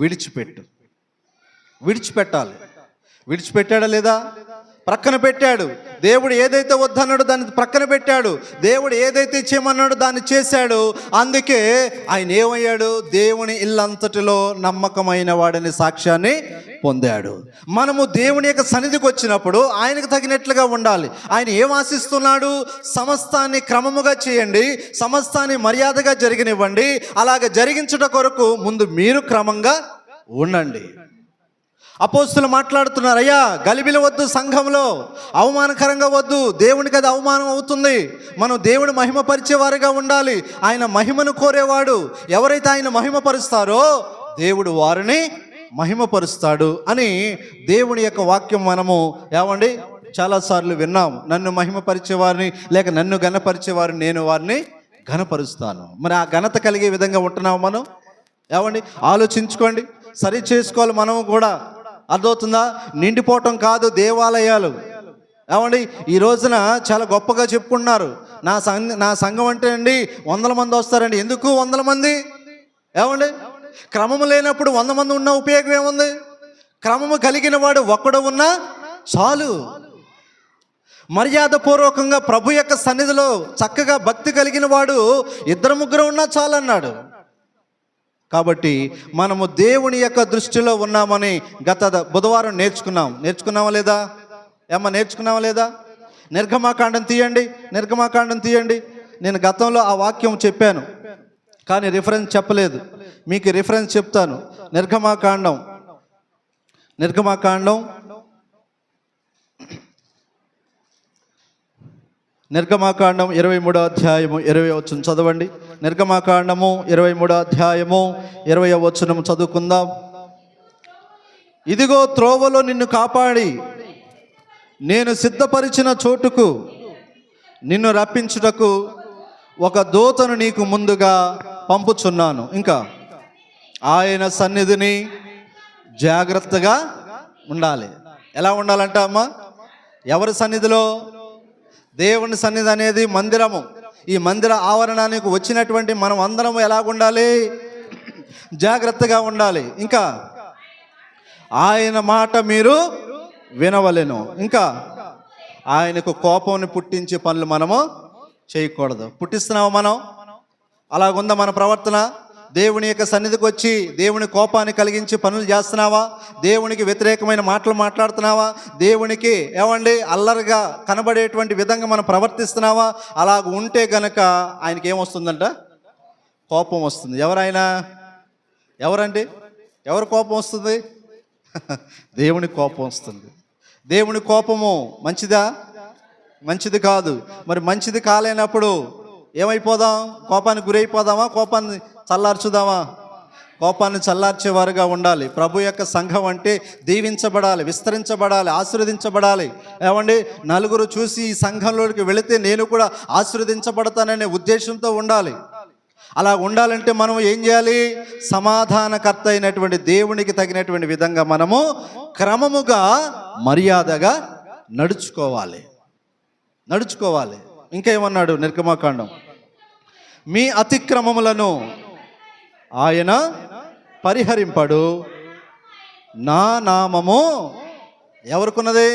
విడిచిపెట్టాలి. విడిచిపెట్టాడా లేదా? ప్రక్కన పెట్టాడు. దేవుడు ఏదైతే వద్దన్నాడో దాన్ని ప్రక్కన పెట్టాడు. దేవుడు ఏదైతే చేయమన్నాడో దాన్ని చేశాడు. అందుకే ఆయన ఏమయ్యాడు? దేవుని ఇల్లంతటిలో నమ్మకమైన వాడని సాక్ష్యాన్ని పొందాడు. మనము దేవుని యొక్క సన్నిధికి వచ్చినప్పుడు ఆయనకు తగినట్లుగా ఉండాలి. ఆయన ఏం ఆశిస్తున్నాడు? సమస్తాన్ని క్రమముగా చేయండి, సమస్తాన్ని మర్యాదగా జరిగనివ్వండి. అలాగ జరిగించుట కొరకు ముందు మీరు క్రమంగా ఉండండి. అపోస్తులు మాట్లాడుతున్నారు, అయ్యా గలిబిలి వద్దు, సంఘంలో అవమానకరంగా వద్దు, దేవునికి అది అవమానం అవుతుంది. మనం దేవుని మహిమపరిచేవారుగా ఉండాలి. ఆయన మహిమను కోరేవాడు. ఎవరైతే ఆయన మహిమపరుస్తారో దేవుడు వారిని మహిమపరుస్తాడు అని దేవుని యొక్క వాక్యం మనము ఏమండి చాలాసార్లు విన్నాం. నన్ను మహిమపరిచేవారిని లేక నన్ను ఘనపరిచేవారిని నేను వారిని ఘనపరుస్తాను. మరి ఆ ఘనత కలిగే విధంగా ఉంటున్నాం మనం. ఏమండి ఆలోచించుకోండి, సరి చేసుకోవాలి. మనము కూడా అర్థమవుతుందా? నిండిపోవటం కాదు దేవాలయాలు. ఏమండి ఈ రోజున చాలా గొప్పగా చెప్పుకుంటున్నారు, నా సంఘం అంటే అండి 100 మంది వస్తారండి. ఎందుకు 100 మంది? ఏమండి క్రమము లేనప్పుడు 100 మంది ఉన్న ఉపయోగం ఏముంది? క్రమము కలిగిన వాడు ఒక్కడు ఉన్నా చాలు. మర్యాద పూర్వకంగా ప్రభు యొక్క సన్నిధిలో చక్కగా భక్తి కలిగిన వాడు 2-3 ఉన్నా చాలు అన్నాడు. కాబట్టి మనము దేవుని యొక్క దృష్టిలో ఉన్నామని గత బుధవారం నేర్చుకున్నామా లేదా? ఏమ్మా నేర్చుకున్నావా లేదా? నిర్గమాకాండం తీయండి, నిర్గమాకాండం తీయండి. నేను గతంలో ఆ వాక్యం చెప్పాను కానీ రిఫరెన్స్ చెప్పలేదు. మీకు రిఫరెన్స్ చెప్తాను. నిర్గమాకాండం 23వ అధ్యాయము 20వ వచనం చదవండి. నిర్గమాకాండము 23వ అధ్యాయము 20వ వచనం చదువుకుందాం. ఇదిగో త్రోవలో నిన్ను కాపాడి నేను సిద్ధపరిచిన చోటుకు నిన్ను రప్పించుటకు ఒక దూతను నీకు ముందుగా పంపుచున్నాను. ఇంకా ఆయన సన్నిధిని జాగ్రత్తగా ఉండాలి. ఎలా ఉండాలంట అమ్మా? ఎవరి సన్నిధిలో? దేవుని సన్నిధి అనేది మందిరము. ఈ మందిర ఆవరణానికి వచ్చినటువంటి మనం అందరం ఎలాగుండాలి? జాగ్రత్తగా ఉండాలి. ఇంకా ఆయన మాట మీరు వినవలెను. ఇంకా ఆయనకు కోపాన్ని పుట్టించే పనులు మనము చేయకూడదు. పుట్టిస్తున్నావా మనం? అలాగుందా మన ప్రవర్తన? దేవుని యొక్క సన్నిధికి వచ్చి దేవుని కోపాన్ని కలిగించి పనులు చేస్తున్నావా? దేవునికి వ్యతిరేకమైన మాటలు మాట్లాడుతున్నావా? దేవునికి అల్లరిగా కనబడేటువంటి విధంగా మనం ప్రవర్తిస్తున్నావా? అలాగ ఉంటే గనక ఆయనకి ఏమొస్తుందంట? కోపం వస్తుంది. ఎవరండి? ఎవరు కోపం వస్తుంది? దేవుని కోపం వస్తుంది. దేవుని కోపము మంచిదా? మంచిది కాదు. మరి మంచిది కాలేనప్పుడు ఏమైపోదాం? కోపానికి గురైపోదామా? కోపాన్ని చల్లార్చుదామా? కోపాన్ని చల్లార్చేవారుగా ఉండాలి. ప్రభు యొక్క సంఘం అంటే దీవించబడాలి, విస్తరించబడాలి, ఆశీర్వదించబడాలి. నలుగురు చూసి ఈ సంఘంలోకి వెళితే నేను కూడా ఆశీర్వదించబడతాననే ఉద్దేశంతో ఉండాలి. అలా ఉండాలంటే మనం ఏం చేయాలి? సమాధానకర్త అయినటువంటి దేవునికి తగినటువంటి విధంగా మనము క్రమముగా మర్యాదగా నడుచుకోవాలి. ఇంకా ఏమన్నాడు నిర్గమాకాండం? మీ అతిక్రమములను ఆయన పరిహరింపడు, నా నామము ఎవరికున్నది?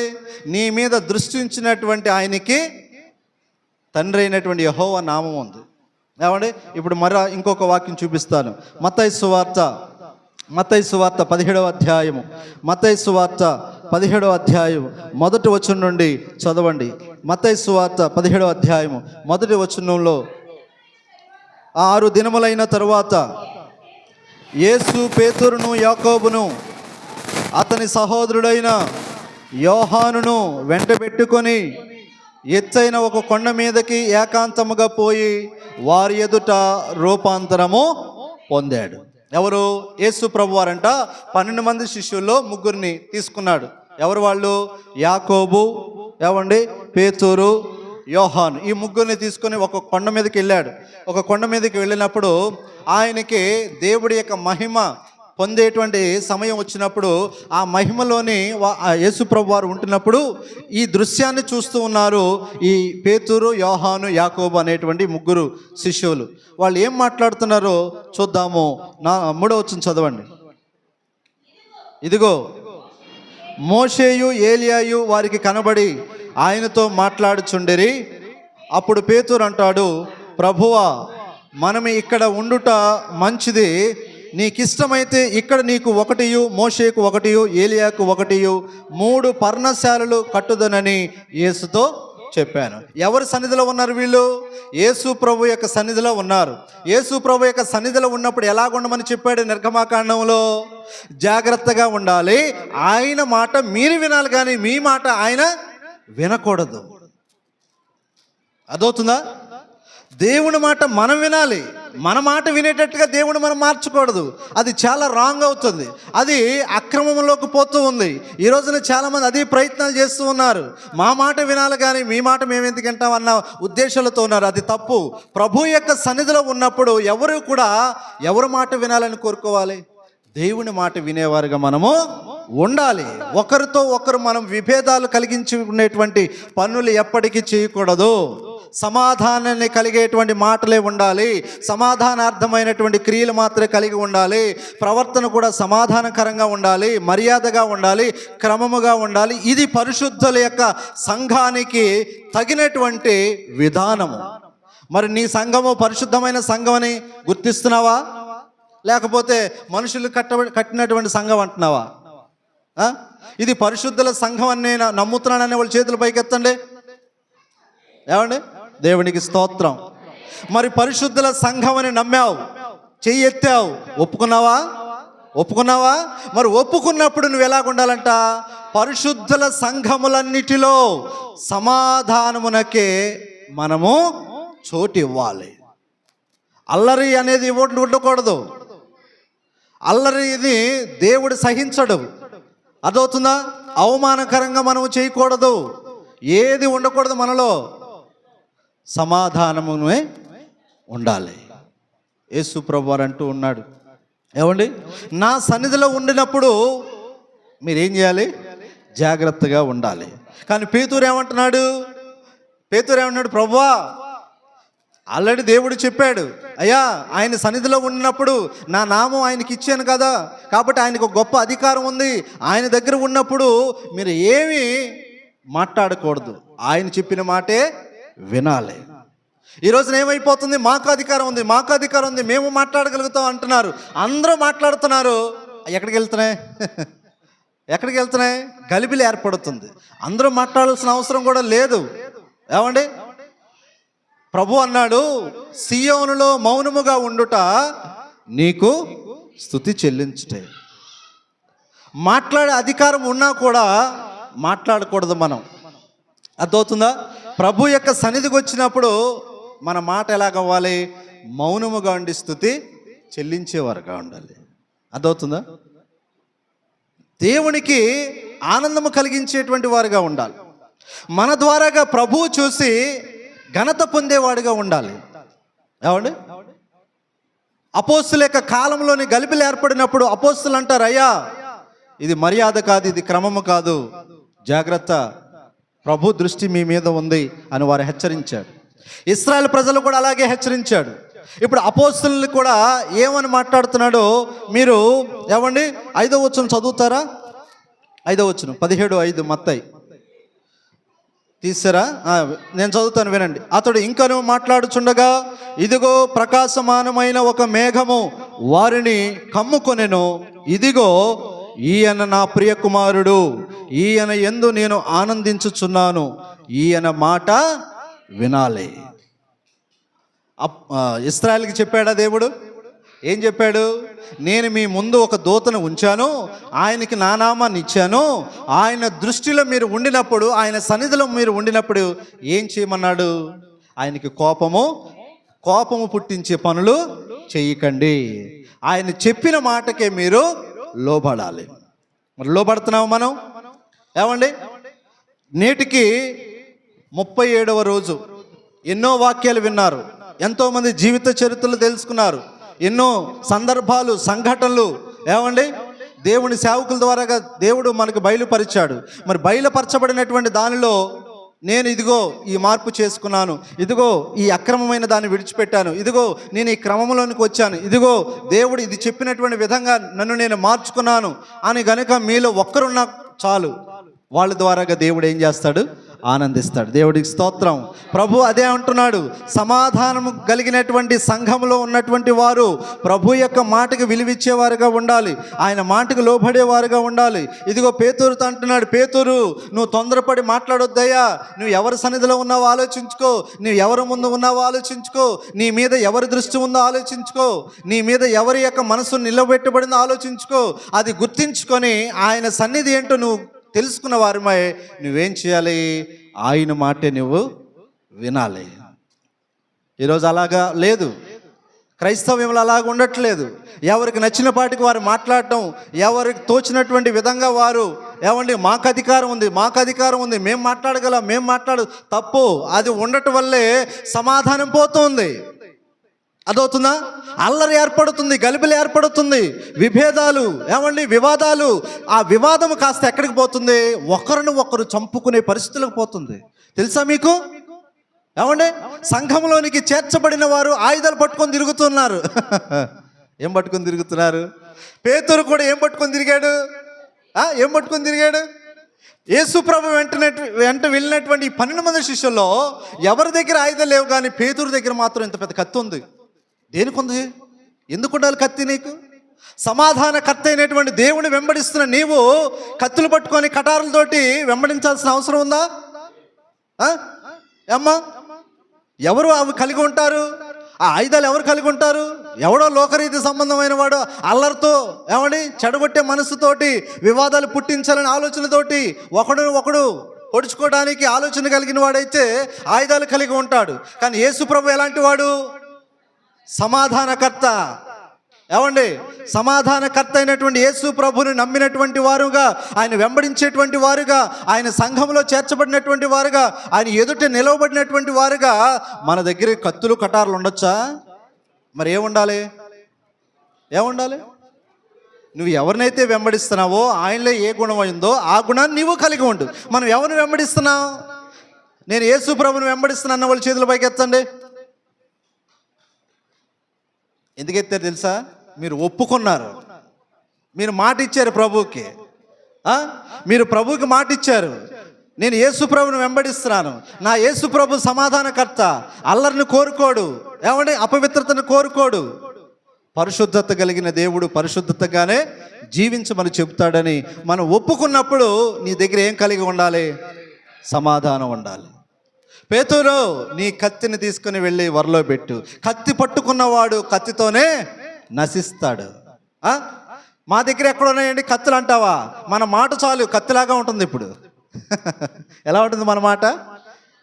నీ మీద దృష్టించినటువంటి ఆయనకి తండ్రి అయినటువంటి యెహోవా నామం ఉంది. ఇప్పుడు ఇంకొక వాక్యం చూపిస్తాను. మత్తయి సువార్త 17వ అధ్యాయము. మత్తయి సువార్త 17వ అధ్యాయము మొదటి వచనం నుండి చదవండి. మత్తయి సువార్త 17వ అధ్యాయము మొదటి వచనంలో 6 దినములైన తరువాత యేసు పేతురును యాకోబును అతని సహోదరుడైన యోహానును వెంటబెట్టుకొని ఎత్తైన ఒక కొండ మీదకి ఏకాంతముగా పోయి వారి ఎదుట రూపాంతరము పొందాడు. ఎవరు? యేసు ప్రభు వారంట 12 మంది శిష్యుల్లో 3 తీసుకున్నాడు. ఎవరు వాళ్ళు? యాకోబు, పేతురు, యోహాను. ఈ 3 తీసుకొని ఒక కొండ మీదకి వెళ్ళాడు. ఒక కొండ మీదకి వెళ్ళినప్పుడు ఆయనకి దేవుడి యొక్క మహిమ పొందేటువంటి సమయం వచ్చినప్పుడు ఆ మహిమలోని యేసు ప్రభు వారు ఉంటున్నప్పుడు ఈ దృశ్యాన్ని చూస్తూ ఉన్నారు ఈ పేతురు, యోహాను, యాకోబు అనేటువంటి 3 శిష్యులు. వాళ్ళు ఏం మాట్లాడుతున్నారో చూద్దాము. 3వ వచనం చదవండి. ఇదిగో మోషేయు ఏలియాయు వారికి కనబడి ఆయనతో మాట్లాడుచుండిరి. అప్పుడు పేతురు అంటాడు, ప్రభువా, మనం ఇక్కడ ఉండుట మంచిది. నీకిష్టమైతే ఇక్కడ నీకు 1, మోషేకు 1, ఏలియాకు 1, 3 పర్ణశాలలు కట్టుదనని యేసుతో చెప్పాను. ఎవరి సన్నిధిలో ఉన్నారు వీళ్ళు? యేసు ప్రభు యొక్క సన్నిధిలో ఉన్నారు. యేసు ప్రభు యొక్క సన్నిధిలో ఉన్నప్పుడు ఎలాగుండమని చెప్పాడు నిర్గమాకాండంలో? జాగ్రత్తగా ఉండాలి. ఆయన మాట మీరు వినాలి కానీ మీ మాట ఆయన వినకూడదు. అదవుతుందా? దేవుని మాట మనం వినాలి. మన మాట వినేటట్టుగా దేవుని మనం మార్చకూడదు. అది చాలా రాంగ్ అవుతుంది. అది అక్రమంలోకి పోతూ ఉంది. ఈ రోజున చాలామంది అదే ప్రయత్నాలు చేస్తూ ఉన్నారు. మా మాట వినాలి కానీ మీ మాట మేము ఎందుకు వింటాం అన్న ఉద్దేశాలతో ఉన్నారు. అది తప్పు. ప్రభు యొక్క సన్నిధిలో ఉన్నప్పుడు ఎవరి మాట వినాలని కోరుకోవాలి? దేవుని మాట వినేవారుగా మనము ఉండాలి. ఒకరితో ఒకరు మనం విభేదాలు కలిగించి ఉండేటువంటి పనులు ఎప్పటికీ చేయకూడదు. సమాధానాన్ని కలిగేటువంటి మాటలే ఉండాలి. సమాధానార్థమైనటువంటి క్రియలు మాత్రమే కలిగి ఉండాలి. ప్రవర్తన కూడా సమాధానకరంగా ఉండాలి, మర్యాదగా ఉండాలి, క్రమముగా ఉండాలి. ఇది పరిశుద్ధుల యొక్క సంఘానికి తగినటువంటి విధానము. మరి నీ సంఘము పరిశుద్ధమైన సంఘమని గుర్తిస్తున్నావా? లేకపోతే మనుషులు కట్టినటువంటి సంఘం అంటున్నావా? ఇది పరిశుద్ధుల సంఘం అని నేను నమ్ముతున్నానని వాళ్ళ చేతులు పైకెత్తండి. ఏమండి? దేవునికి స్తోత్రం. మరి పరిశుద్ధుల సంఘం అని నమ్మావు, చెయ్యి ఎత్తావు, ఒప్పుకున్నావా? మరి ఒప్పుకున్నప్పుడు నువ్వు ఎలాగ ఉండాలంట? పరిశుద్ధుల సంఘములన్నిటిలో సమాధానమునకే మనము చోటు ఇవ్వాలి. అల్లరి అనేది ఉండకూడదు. అల్లరి ఇది దేవుడు సహించడు. అదవుతుందా? అవమానకరంగా మనము చేయకూడదు. ఏది ఉండకూడదు మనలో, సమాధానమునే ఉండాలి. యేసు ప్రభువారు అంటూ ఉన్నాడు, ఏమండి, నా సన్నిధిలో ఉండినప్పుడు మీరేం చేయాలి? జాగ్రత్తగా ఉండాలి. కానీ పేతురు ఏమంటున్నాడు? ప్రభువా, ఆల్రెడీ దేవుడు చెప్పాడు, అయ్యా ఆయన సన్నిధిలో ఉన్నప్పుడు నా నామం ఆయనకి ఇచ్చాను కదా, కాబట్టి ఆయనకు ఒక గొప్ప అధికారం ఉంది. ఆయన దగ్గర ఉన్నప్పుడు మీరు ఏమీ మాట్లాడకూడదు, ఆయన చెప్పిన మాటే వినాలి. ఈ రోజున ఏమైపోతుంది? మాకు అధికారం ఉంది, మేము మాట్లాడగలుగుతాం అంటున్నారు. అందరూ మాట్లాడుతున్నారు. ఎక్కడికి వెళ్తున్నాయి? గలిబిలి ఏర్పడుతుంది. అందరూ మాట్లాడాల్సిన అవసరం కూడా లేదు. ఏమండి? ప్రభు అన్నాడు, సియోనులో మౌనముగా ఉండుట నీకు స్తుతి చెల్లించుటే. మాట్లాడే అధికారం ఉన్నా కూడా మాట్లాడకూడదు మనం. అర్థమవుతుందా? ప్రభు యొక్క సన్నిధికి వచ్చినప్పుడు మన మాట ఎలాగవ్వాలి? మౌనముగా ఉండి స్తుతి చెల్లించేవారుగా ఉండాలి. అర్థమవుతుందా? దేవునికి ఆనందము కలిగించేటువంటి వారుగా ఉండాలి. మన ద్వారాగా ప్రభువు చూసి ఘనత పొందేవాడుగా ఉండాలి. ఏమండి? అపోస్తుల యొక్క కాలంలోని గలిబిలు ఏర్పడినప్పుడు అపోస్తులు అంటారు, అయ్యా ఇది మర్యాద కాదు, ఇది క్రమము కాదు, జాగ్రత్త, ప్రభు దృష్టి మీ మీద ఉంది అని వారు హెచ్చరించాడు. ఇశ్రాయేల్ ప్రజలు కూడా అలాగే హెచ్చరించాడు. ఇప్పుడు అపోస్తులను కూడా ఏమని మాట్లాడుతున్నాడో మీరు ఏమండి 5వ వచనం చదువుతారా? 5వ వచనం 17:5 మత్తయి తీసారా? నేను చదువుతాను, వినండి. అతడు ఇంకను మాట్లాడుచుండగా, ఇదిగో ప్రకాశమానమైన ఒక మేఘము వారిని కమ్ముకొనెను. ఇదిగో ఈయన నా ప్రియ కుమారుడు, ఈయన యందు నేను ఆనందించుచున్నాను, ఈయన మాట వినాలి. ఇశ్రాయేలుకి చెప్పాడా దేవుడు? ఏం చెప్పాడు? నేను మీ ముందు ఒక దూతను ఉంచాను, ఆయనకి నా నామాన్ని ఇచ్చాను. ఆయన దృష్టిలో మీరు ఉండినప్పుడు, ఆయన సన్నిధిలో మీరు ఉండినప్పుడు ఏం చేయమన్నాడు? ఆయనకి కోపము పుట్టించే పనులు చేయకండి. ఆయన చెప్పిన మాటకే మీరు లోబడాలి. మరి లోబడుతున్నాము మనం? ఏమండి? నేటికి 37వ రోజు ఎన్నో వాక్యాలు విన్నారు, ఎంతోమంది జీవిత చరిత్రలు తెలుసుకున్నారు, ఎన్నో సందర్భాలు, సంఘటనలు ఏమండి దేవుని సేవకుల ద్వారా దేవుడు మనకు బయలుపరిచాడు. మరి బయలుపరచబడినటువంటి దానిలో నేను ఇదిగో ఈ మార్పు చేసుకున్నాను, ఇదిగో ఈ అక్రమమైన దాన్ని విడిచిపెట్టాను, ఇదిగో నేను ఈ క్రమంలోనికి వచ్చాను, ఇదిగో దేవుడు ఇది చెప్పినటువంటి విధంగా నన్ను నేను మార్చుకున్నాను అని గనుక మీలో ఒక్కరున్నా చాలు, వాళ్ళ ద్వారాగా దేవుడు ఏం చేస్తాడు? ఆనందిస్తాడు. దేవుడికి స్తోత్రం. ప్రభు అదే అంటున్నాడు, సమాధానము కలిగినటువంటి సంఘంలో ఉన్నటువంటి వారు ప్రభు యొక్క మాటకు విలువిచ్చేవారుగా ఉండాలి, ఆయన మాటకు లోబడేవారుగా ఉండాలి. ఇదిగో పేతురుతో అంటున్నాడు, పేతురు నువ్వు తొందరపడి మాట్లాడొద్దయ్యా, నువ్వు ఎవరి సన్నిధిలో ఉన్నావో ఆలోచించుకో, నువ్వు ఎవరి ముందు ఉన్నావో ఆలోచించుకో, నీ మీద ఎవరి దృష్టి ఉందో ఆలోచించుకో, నీ మీద ఎవరి యొక్క మనసు నిలబెట్టబడిందో ఆలోచించుకో. అది గుర్తించుకొని ఆయన సన్నిధి ఏంటో నువ్వు తెలుసుకున్న వారిమై నువ్వేం చేయాలి? ఆయన మాటే నువ్వు వినాలి. ఈరోజు అలాగా లేదు, క్రైస్తవ్యంలో అలాగ ఉండట్లేదు. ఎవరికి నచ్చిన పాటికి వారు మాట్లాడటం, ఎవరికి తోచినటువంటి విధంగా వారు ఏమండి మాకు అధికారం ఉంది, మేము మాట్లాడగలం, తప్పు. అది ఉండటం వల్లే సమాధానం పోతుంది. అదవుతుందా? అల్లరి ఏర్పడుతుంది, గలిబిలి ఏర్పడుతుంది, విభేదాలు ఏమండి వివాదాలు. ఆ వివాదం కాస్త ఎక్కడికి పోతుంది? ఒకరిని ఒకరు చంపుకునే పరిస్థితులకు పోతుంది. తెలుసా మీకు? ఏమండి సంఘంలోనికి చేర్చబడిన వారు ఆయుధాలు పట్టుకొని తిరుగుతున్నారు. ఏం పట్టుకొని తిరుగుతున్నారు? పేతురు కూడా ఏం పట్టుకొని తిరిగాడు? యేసు ప్రభు వెంట వెళ్ళినటువంటి 12 మంది శిష్యుల్లో ఎవరి దగ్గర ఆయుధాలు లేవు, కానీ పేతురు దగ్గర మాత్రం ఇంత పెద్ద కత్తి ఉంది. దేనికి ఉంది? ఎందుకు ఉండాలి కత్తి నీకు? సమాధానకర్త అయినటువంటి దేవుని వెంబడిస్తున్న నీవు కత్తులు పట్టుకొని కటారులతోటి వెంబడించాల్సిన అవసరం ఉందా? అమ్మా, ఎవరు అవి కలిగి ఉంటారు? ఆ ఆయుధాలు ఎవరు కలిగి ఉంటారు? ఎవడో లోకరీతి సంబంధమైన వాడు అల్లరితో చెడగొట్టే మనసుతోటి వివాదాలు పుట్టించాలని ఆలోచనతోటి ఒకడు పొడుచుకోవడానికి ఆలోచన కలిగిన వాడైతే ఆయుధాలు కలిగి ఉంటాడు. కానీ యేసు ప్రభు ఎలాంటి వాడు? సమాధానకర్త. సమాధానకర్త అయినటువంటి యేసు ప్రభుని నమ్మినటువంటి వారుగా, ఆయన వెంబడించేటువంటి వారుగా, ఆయన సంఘంలో చేర్చబడినటువంటి వారుగా, ఆయన ఎదుట నిలవబడినటువంటి వారుగా మన దగ్గర కత్తులు కటార్లు ఉండొచ్చా? మరి ఏముండాలి? నువ్వు ఎవరినైతే వెంబడిస్తున్నావో ఆయనలో ఏ గుణం అయిందో ఆ గుణాన్ని నీవు కలిగి ఉండు. మనం ఎవరిని వెంబడిస్తున్నావు? నేను యేసు ప్రభుని వెంబడిస్తున్నా అన్న వాళ్ళ చేతుల పైకి ఎత్తండి. ఎందుకు ఎత్తారు తెలుసా? మీరు ఒప్పుకున్నారు, మీరు మాట ఇచ్చారు ప్రభువుకి. మీరు ప్రభువుకి మాట ఇచ్చారు, నేను యేసు ప్రభుని వెంబడిస్తున్నాను. నా యేసు ప్రభు సమాధానకర్త, అల్లరిని కోరుకోడు, అపవిత్రతను కోరుకోడు. పరిశుద్ధత కలిగిన దేవుడు పరిశుద్ధతగానే జీవించమని చెబుతాడని మనం ఒప్పుకున్నప్పుడు నీ దగ్గర ఏం కలిగి ఉండాలి? సమాధానం ఉండాలి. పేతురు, నీ కత్తిని తీసుకుని వెళ్ళి వరలో పెట్టు. కత్తి పట్టుకున్నవాడు కత్తితోనే నశిస్తాడు. మా దగ్గర ఎక్కడ ఉన్నాయండి కత్తులు అంటావా? మన మాట చాలు కత్తిలాగా ఉంటుంది. ఇప్పుడు ఎలా ఉంటుంది మన మాట?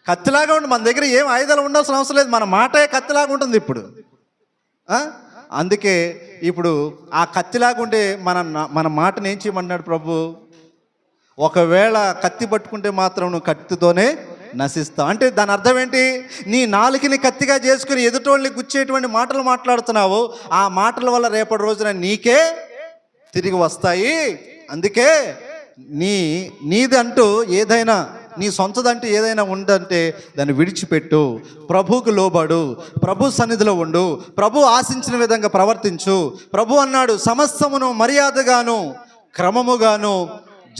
కత్తిలాగా ఉంటుంది. మన దగ్గర ఏం ఆయుధాలు ఉండాల్సిన అవసరం లేదు, మన మాటే కత్తిలాగా ఉంటుంది ఇప్పుడు. అందుకే ఇప్పుడు ఆ కత్తిలాగా ఉండే మన మాటను ఏం చేయమన్నాడు ప్రభు? ఒకవేళ కత్తి పట్టుకుంటే మాత్రం నువ్వు కత్తితోనే నశిస్తావు. అంటే దాని అర్థం ఏంటి? నీ నాలుకని కత్తిగా చేసుకుని ఎదుటోళ్ళని గుచ్చేటువంటి మాటలు మాట్లాడుతున్నావు. ఆ మాటల వల్ల రేపటి రోజున నీకే తిరిగి వస్తాయి. అందుకే నీదంటూ ఏదైనా, నీ సొంతదంటూ ఏదైనా ఉందంటే దాన్ని విడిచిపెట్టు, ప్రభువుకు లోబడు, ప్రభు సన్నిధిలో ఉండు, ప్రభు ఆశించిన విధంగా ప్రవర్తించు. ప్రభు అన్నాడు, సమస్తమును మర్యాదగాను క్రమముగాను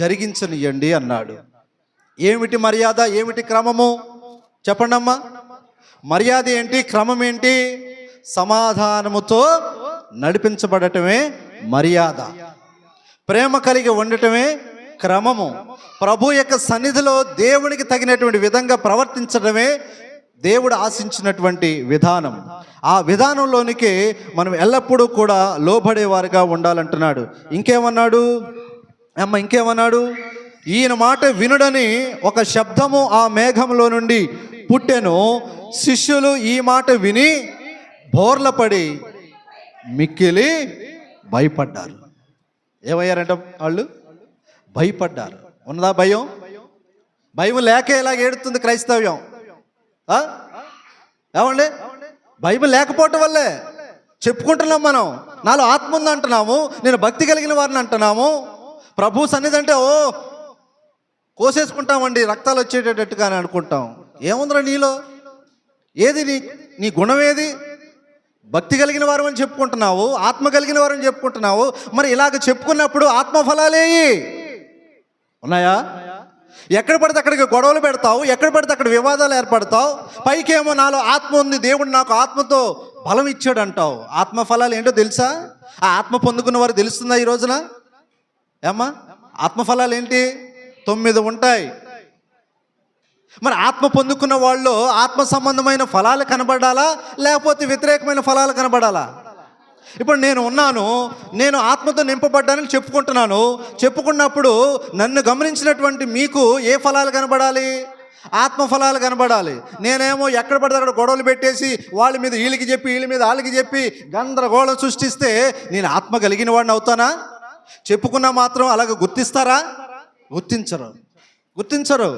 జరిగించనియండి అన్నాడు. ఏమిటి మర్యాద, ఏమిటి క్రమము? చెప్పండి అమ్మా. మర్యాద ఏంటి, క్రమం ఏంటి? సమాధానముతో నడిపించబడటమే మర్యాద. ప్రేమ కలిగి ఉండటమే క్రమము. ప్రభు యొక్క సన్నిధిలో దేవునికి తగినటువంటి విధంగా ప్రవర్తించడమే దేవుడు ఆశించినటువంటి విధానం. ఆ విధానంలోనికి మనం ఎల్లప్పుడూ కూడా లోబడేవారుగా ఉండాలంటున్నాడు. ఇంకేమన్నాడు? ఈయన మాట వినుడని ఒక శబ్దము ఆ మేఘంలో నుండి పుట్టెను. శిష్యులు ఈ మాట విని బోర్లపడి మిక్కిలి భయపడ్డారు. ఏమయ్యారంట వాళ్ళు? భయపడ్డారు. ఉన్నదా భయం? భయం లేక ఇలాగ ఏడుతుంది క్రైస్తవ్యం. భయం లేకపోవటం వల్లే చెప్పుకుంటున్నాం మనం. నాలో ఆత్మ ఉంది అంటున్నాము, నేను భక్తి కలిగిన వారిని అంటున్నాము. ప్రభు సన్నిధి అంటే కోసేసుకుంటామండి, రక్తాలు వచ్చేటట్టుగా అని అనుకుంటాం. ఏముందిరా నీలో? ఏది నీ గుణం ఏది? భక్తి కలిగిన వారు అని చెప్పుకుంటున్నావు, ఆత్మ కలిగిన వారు అని చెప్పుకుంటున్నావు. మరి ఇలాగ చెప్పుకున్నప్పుడు ఆత్మఫలాలేయి ఉన్నాయా? ఎక్కడ పడితే అక్కడికి గొడవలు పెడతావు, ఎక్కడ పడితే అక్కడ వివాదాలు ఏర్పడతావు. పైకేమో నాలో ఆత్మ ఉంది, దేవుడు నాకు ఆత్మతో బలం ఇచ్చాడు అంటావు. ఆత్మఫలాలు ఏంటో తెలుసా? ఆ ఆత్మ పొందుకున్న వారు తెలుస్తుందా ఈ రోజున? ఆత్మఫలాలు ఏంటి? 9 ఉంటాయి. మరి ఆత్మ పొందుకున్న వాళ్ళు ఆత్మ సంబంధమైన ఫలాలు కనబడాలా, లేకపోతే వ్యతిరేకమైన ఫలాలు కనబడాలా? ఇప్పుడు నేను ఆత్మతో నింపబడ్డానని చెప్పుకున్నప్పుడు నన్ను గమనించినటువంటి మీకు ఏ ఫలాలు కనబడాలి? ఆత్మ ఫలాలు కనబడాలి. నేనేమో ఎక్కడ పడితే అక్కడ గొడవలు పెట్టేసి వాళ్ళ మీద వీళ్ళకి చెప్పి వీళ్ళ మీద వాళ్ళకి చెప్పి గందరగోళం సృష్టిస్తే నేను ఆత్మ కలిగిన వాడిని అవుతానా? చెప్పుకున్నా మాత్రం అలాగ గుర్తిస్తారా? గుర్తించరు.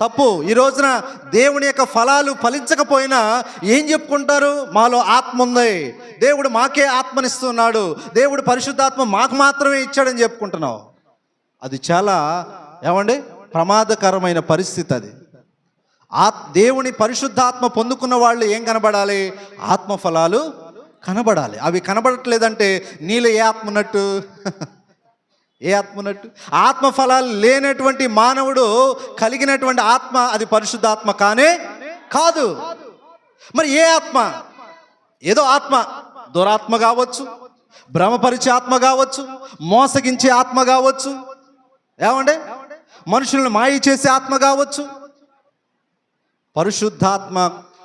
తప్పు. ఈ రోజున దేవుని యొక్క ఫలాలు ఫలించకపోయినా ఏం చెప్పుకుంటారు? మాలో ఆత్మ ఉంది, దేవుడు మాకే ఆత్మనిస్తున్నాడు, దేవుడు పరిశుద్ధాత్మ మాకు మాత్రమే ఇచ్చాడని చెప్పుకుంటున్నావు. అది చాలా ప్రమాదకరమైన పరిస్థితి. అది దేవుని పరిశుద్ధాత్మ పొందుకున్న వాళ్ళు ఏం కనబడాలి? ఆత్మ ఫలాలు కనబడాలి. అవి కనబడట్లేదంటే నీలో ఏ ఆత్మ ఉన్నట్టు? ఆత్మ ఫలాలు లేనటువంటి మానవుడు కలిగినటువంటి ఆత్మ అది పరిశుద్ధాత్మ కానే కాదు. మరి ఏ ఆత్మ? ఏదో ఆత్మ, దురాత్మ కావచ్చు, భ్రమపరిచే ఆత్మ కావచ్చు, మోసగించే ఆత్మ కావచ్చు, ఏమండి మనుషులను మాయ చేసే ఆత్మ కావచ్చు. పరిశుద్ధాత్మ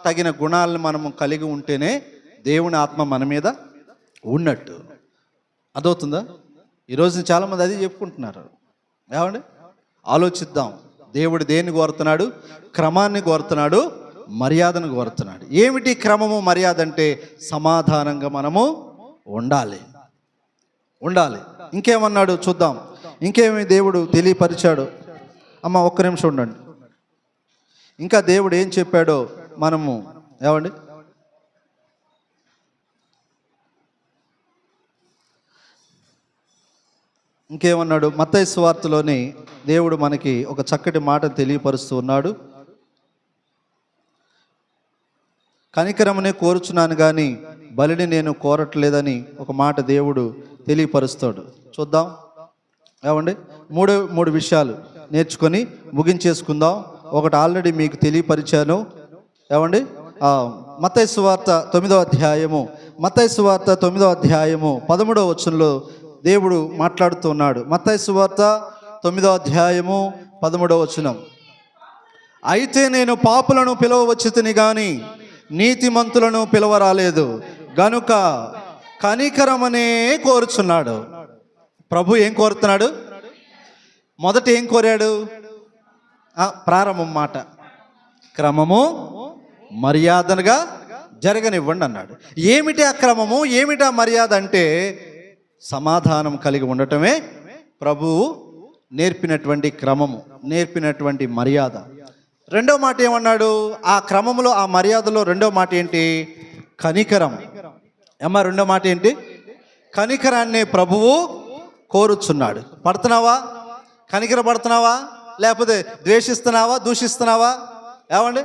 తగిన గుణాలను మనము కలిగి ఉంటేనే దేవుని ఆత్మ మన మీద ఉన్నట్టు. అదవుతుందా? ఈరోజు చాలామంది అది చెప్పుకుంటున్నారు. ఏమండి ఆలోచిద్దాం. దేవుడు దేన్ని కోరుతున్నాడు? క్రమాన్ని కోరుతున్నాడు, మర్యాదను కోరుతున్నాడు. ఏమిటి క్రమము మర్యాద అంటే? సమాధానంగా మనము ఉండాలి. ఇంకేమన్నాడు చూద్దాం. ఇంకేమి దేవుడు తెలియపరిచాడు? అమ్మ ఒక్క నిమిషం ఉండండి. ఇంకా దేవుడు ఏం చెప్పాడో మనము ఏమండి ఇంకేమన్నాడు? మత్తయి సువార్తలోని దేవుడు మనకి ఒక చక్కటి మాట తెలియపరుస్తూ ఉన్నాడు. కనికరమునే కోరుచున్నాను కానీ బలిని నేను కోరట్లేదని ఒక మాట దేవుడు తెలియపరుస్తాడు. చూద్దాం. ఏమండి మూడు విషయాలు నేర్చుకొని ముగించేసుకుందాం. ఒకటి ఆల్రెడీ మీకు తెలియపరిచాను. ఏమండి మత్తయి సువార్త 9వ అధ్యాయము 13వ వచనంలో దేవుడు మాట్లాడుతూ ఉన్నాడు. మత్తయి సువార్త 9వ అధ్యాయము 13వ వచనం. అయితే నేను పాపులను పిలవవచ్చితిని గాని నీతిమంతులను పిలవరాలేదు, గనుక కనికరమనే కోరుచున్నాడు. ప్రభు ఏం కోరుతున్నాడు? మొదట ఏం కోరాడు? ప్రారంభం మాట, క్రమము మర్యాదగా జరగనివ్వండి అన్నాడు. ఏమిటి ఆ క్రమము, ఏమిటి ఆ మర్యాద అంటే సమాధానం కలిగి ఉండటమే ప్రభువు నేర్పినటువంటి క్రమము, నేర్పినటువంటి మర్యాద. రెండవ మాట ఏమన్నాడు? ఆ క్రమంలో, ఆ మర్యాదలో రెండవ మాట ఏంటి? కనికరం. రెండో మాట ఏంటి? కనికరాన్ని ప్రభువు కోరుచున్నాడు. పడుతున్నావా? కనికర పడుతున్నావా? లేకపోతే ద్వేషిస్తున్నావా, దూషిస్తున్నావా? ఏమండి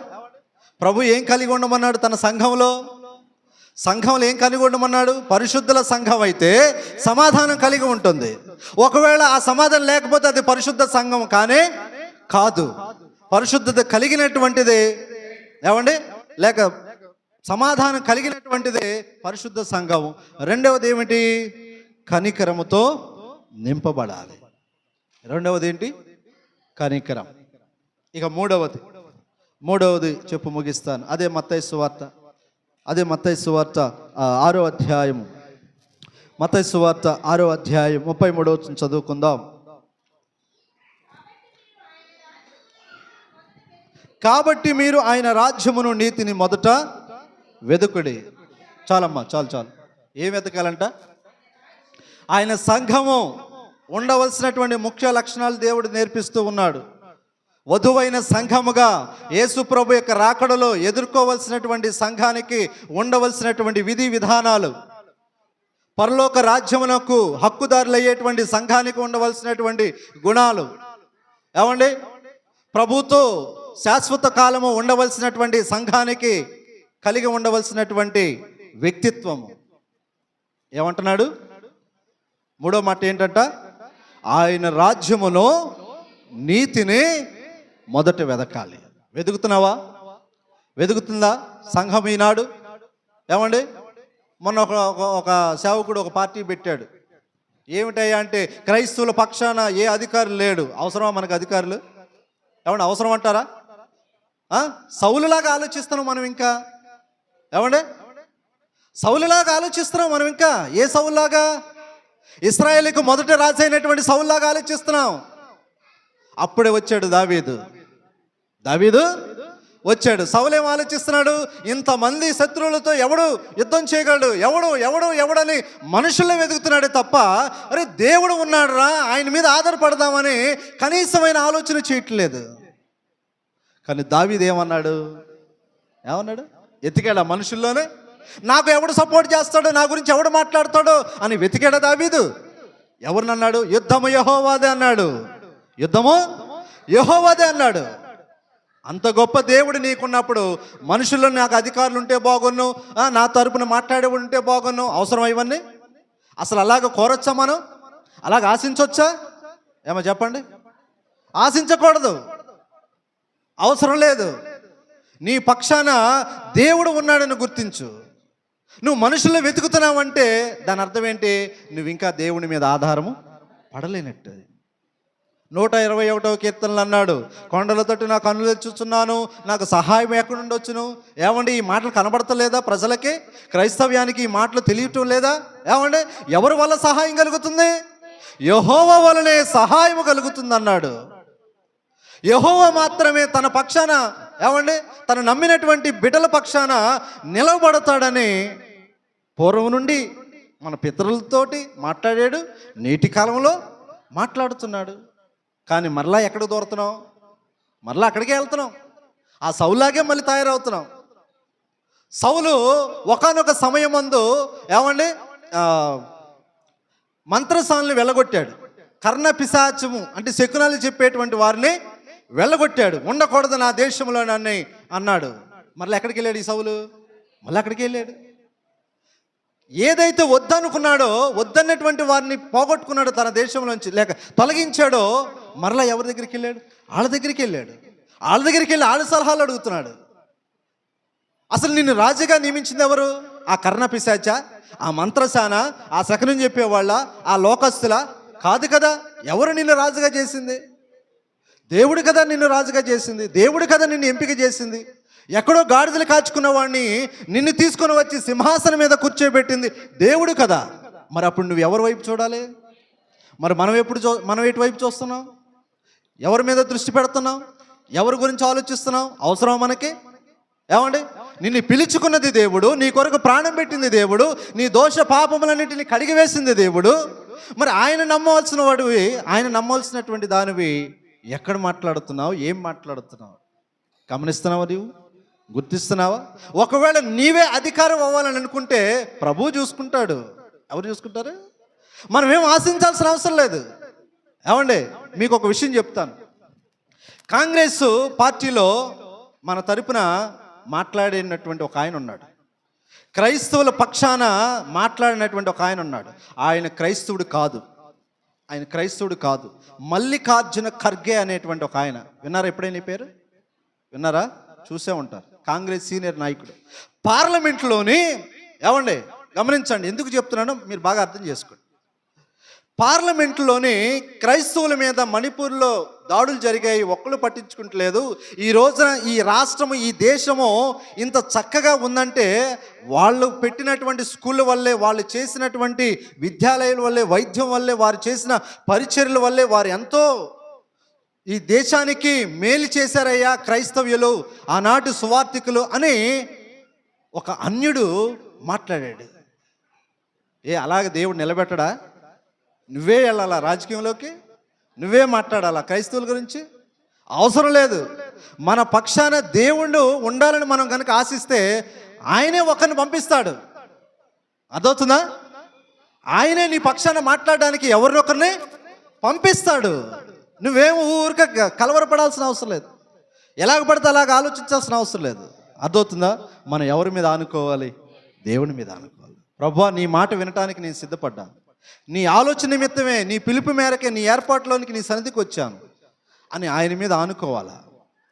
ప్రభు ఏం కలిగి ఉండమన్నాడు? తన సంఘంలో ఏం కలిగి ఉండమన్నాడు? పరిశుద్ధుల సంఘం అయితే సమాధానం కలిగి ఉంటుంది. ఒకవేళ ఆ సమాధానం లేకపోతే అది పరిశుద్ధ సంఘం కానే కాదు. పరిశుద్ధత కలిగినటువంటిదే ఏమండి, లేక సమాధానం కలిగినటువంటిదే పరిశుద్ధ సంఘం. రెండవది ఏమిటి? కనికరముతో నింపబడాలి. రెండవది ఏంటి? కనికరం. ఇక మూడవది చెప్పు ముగిస్తాను. అదే మత్తయి సువార్త 6వ అధ్యాయము, మత్తయి సువార్త 6వ అధ్యాయం 33వ వచనం చదువుకుందాం. కాబట్టి మీరు ఆయన రాజ్యమును నీతిని మొదట వెదుకుడి. చాలమ్మా, చాలు. ఏం వెతకాలంట? ఆయన సంఘము ఉండవలసినటువంటి ముఖ్య లక్షణాలు దేవుడు నేర్పిస్తూ ఉన్నాడు. వధువైన సంఘముగా యేసు ప్రభు యొక్క రాకడలో ఎదుర్కోవలసినటువంటి సంఘానికి ఉండవలసినటువంటి విధి విధానాలు, పరలోక రాజ్యమునకు హక్కుదారులయ్యేటువంటి సంఘానికి ఉండవలసినటువంటి గుణాలు, ఏమండి ప్రభుతో శాశ్వత కాలము ఉండవలసినటువంటి సంఘానికి కలిగి ఉండవలసినటువంటి వ్యక్తిత్వము. ఏమంటున్నాడు? మూడో మాట ఏంటంట? ఆయన రాజ్యమును నీతిని మొదట వెదకాలి. వెతుకుతున్నావా? వెతుకుతుందా సంఘం ఈనాడు? ఏమండి మొన్న ఒక సేవకుడు ఒక పార్టీ పెట్టాడు. ఏమిటయ్యా అంటే క్రైస్తవుల పక్షాన ఏ అధికారులు లేడు. అవసరమా మనకు అధికారులు? ఏమండి అవసరం అంటారా? సౌలులాగా ఆలోచిస్తున్నాం మనం ఇంకా. ఏమండి సౌలులాగా ఆలోచిస్తున్నాం మనం ఇంకా. ఏ సౌలులాగా? ఇశ్రాయేలుకు మొదట రాజు అయినటువంటి సౌలులాగా ఆలోచిస్తున్నాం. అప్పుడే వచ్చాడు దావీదు వచ్చాడు. సౌలు ఏం ఆలోచిస్తున్నాడు? ఇంతమంది శత్రువులతో ఎవడు యుద్ధం చేయగలడు, ఎవడని మనుషుల్ని వెతుకుతున్నాడే తప్ప అరే దేవుడు ఉన్నాడు రా, ఆయన మీద ఆధారపడదామని కనీసమైన ఆలోచన చేయట్లేదు. కానీ దావీదు ఏమన్నాడు? ఎతికాడా మనుషుల్లోనే? నాకు ఎవడు సపోర్ట్ చేస్తాడో, నా గురించి ఎవడు మాట్లాడతాడో అని వెతికాడా దావీదు? ఎవరినన్నాడు? యుద్ధము యెహోవాదే అన్నాడు. యుద్ధము యెహోవాదే అన్నాడు. అంత గొప్ప దేవుడు నీకున్నప్పుడు మనుషుల్లో నాకు అధికారులు ఉంటే బాగున్ను, నా తరపున మాట్లాడేవాడు ఉంటే బాగున్ను. అవసరం ఇవన్నీ? అసలు అలాగ కోరొచ్చా మనం? అలాగ ఆశించవచ్చా? ఏమో చెప్పండి. ఆశించకూడదు, అవసరం లేదు. నీ పక్షాన దేవుడు ఉన్నాడని గుర్తించు. నువ్వు మనుషుల్లో వెతుకుతున్నావంటే దాని అర్థం ఏంటి? నువ్వు ఇంకా దేవుని మీద ఆధారము పడలేనట్టు. 121వ కీర్తనలు అన్నాడు, కొండల తట్టు నా కన్నులు చూస్తున్నాను, నాకు సహాయం ఎక్కడ ఉండొచ్చును. ఏమండి, ఈ మాటలు కనబడతలేదా ప్రజలకి? క్రైస్తవ్యానికి ఈ మాటలు తెలియటం లేదా? ఏమండి, ఎవరి వల్ల సహాయం కలుగుతుంది? యెహోవా వలనే సహాయం కలుగుతుంది అన్నాడు. యెహోవా మాత్రమే తన పక్షాన, ఏమండి, తను నమ్మినటువంటి బిడ్డల పక్షాన నిలబడతాడని పూర్వం నుండి మన పితరులతోటి మాట్లాడాడు, నేటి కాలంలో మాట్లాడుతున్నాడు. కానీ మరలా ఎక్కడ దూరుతున్నాం? మరలా అక్కడికే వెళ్తున్నాం. ఆ సౌలాగే మళ్ళీ తయారవుతున్నాం. సౌలు ఒకానొక సమయం మందు, ఏమండి, మంత్రసాలను వెళ్ళగొట్టాడు. కర్ణ పిశాచము అంటే శకునాలు చెప్పేటువంటి వారిని వెళ్ళగొట్టాడు. ఉండకూడదు నా దేశంలో నన్ను అన్నాడు. మళ్ళీ ఎక్కడికి వెళ్ళాడు ఈ సౌలు? మళ్ళీ అక్కడికి వెళ్ళాడు. ఏదైతే వద్దనుకున్నాడో, వద్దన్నటువంటి వారిని పోగొట్టుకున్నాడో తన దేశంలోంచి, లేక తొలగించాడో, మరలా ఎవరి దగ్గరికి వెళ్ళాడు? వాళ్ళ దగ్గరికి వెళ్ళాడు. వాళ్ళ దగ్గరికి వెళ్ళి వాళ్ళ సలహాలు అడుగుతున్నాడు. అసలు నిన్ను రాజుగా నియమించింది ఎవరు? ఆ కర్ణ పిశాచ, ఆ మంత్రసాన, ఆ శకునం చెప్పేవాళ్ళ, ఆ లోకస్తుల? కాదు కదా. ఎవరు నిన్ను రాజుగా చేసింది? దేవుడు కదా నిన్ను రాజుగా చేసింది. దేవుడు కదా నిన్ను ఎంపిక చేసింది. ఎక్కడో గాడిదలు కాచుకున్న వాడిని నిన్ను తీసుకొని వచ్చి సింహాసనం మీద కూర్చోబెట్టింది దేవుడు కదా. మరి అప్పుడు నువ్వు ఎవరి వైపు చూడాలి? మరి మనం ఎటువైపు చూస్తున్నాం? ఎవరి మీద దృష్టి పెడుతున్నాం? ఎవరి గురించి ఆలోచిస్తున్నాం? అవసరం మనకి? ఏమండి, నిన్ను పిలుచుకున్నది దేవుడు, నీ కొరకు ప్రాణం పెట్టింది దేవుడు, నీ దోష పాపములన్నింటినీ కడిగివేసింది దేవుడు. మరి ఆయన నమ్మవలసిన వాడివి, ఆయన నమ్మవలసినటువంటి దానివి ఎక్కడ మాట్లాడుతున్నావు? ఏం మాట్లాడుతున్నావు? గమనిస్తున్నావా? నీవు గుర్తిస్తున్నావా? ఒకవేళ నీవే అధికారం అవ్వాలని అనుకుంటే ప్రభువు చూసుకుంటాడు. ఎవరు చూసుకుంటారు? మనం ఏం ఆశించాల్సిన అవసరం లేదు. ఏమండి, మీకు ఒక విషయం చెప్తాను. కాంగ్రెస్ పార్టీలో మన తరపున మాట్లాడినటువంటి ఒక ఆయన ఉన్నాడు. క్రైస్తవుల పక్షాన మాట్లాడినటువంటి ఒక ఆయన ఉన్నాడు. ఆయన క్రైస్తవుడు కాదు. ఆయన క్రైస్తవుడు కాదు. మల్లికార్జున ఖర్గే అనేటువంటి ఒక ఆయన. విన్నారా ఎప్పుడైనా ఈ పేరు? విన్నారా? చూసే ఉంటారు. కాంగ్రెస్ సీనియర్ నాయకుడు. పార్లమెంట్లోని, ఏమండి గమనించండి, ఎందుకు చెప్తున్నానో మీరు బాగా అర్థం చేసుకోండి. పార్లమెంట్లోని క్రైస్తవుల మీద మణిపూర్లో దాడులు జరిగాయి, ఒక్కళ్ళు పట్టించుకుంటలేదు. ఈ రోజున ఈ రాష్ట్రము, ఈ దేశము ఇంత చక్కగా ఉందంటే వాళ్ళు పెట్టినటువంటి స్కూళ్ళ వల్లే, వాళ్ళు చేసినటువంటి విద్యాలయాల వల్లే, వైద్యం వల్లే, వారు చేసిన పరిచర్యల వల్లే వారు ఎంతో ఈ దేశానికి మేలు చేశారయ్యా క్రైస్తవ్యులు, ఆనాటి సువార్థికులు అని ఒక అన్యుడు మాట్లాడాడు. అలాగే దేవుడు నిలబెట్టడా? నువ్వే వెళ్ళాలా రాజకీయంలోకి? నువ్వే మాట్లాడాలా క్రైస్తవుల గురించి? అవసరం లేదు. మన పక్షాన దేవుడు ఉండాలని మనం కనుక ఆశిస్తే ఆయనే ఒకరిని పంపిస్తాడు. అర్థవుతుందా? ఆయనే నీ పక్షాన మాట్లాడడానికి ఎవరినొకరిని పంపిస్తాడు. నువ్వేం ఊరిక కలవరపడాల్సిన అవసరం లేదు. ఎలాగ పడితే అలాగ ఆలోచించాల్సిన అవసరం లేదు. అర్థవుతుందా? మనం ఎవరి మీద ఆనుకోవాలి? దేవుని మీద ఆనుకోవాలి. ప్రభువా, నీ మాట వినటానికి నేను సిద్ధపడ్డాను, నీ ఆలోచన నిమిత్తమే, నీ పిలుపు మేరకే, నీ ఏర్పాటులోనికి, నీ సన్నిధికి వచ్చాను అని ఆయన మీద ఆనుకోవాలా.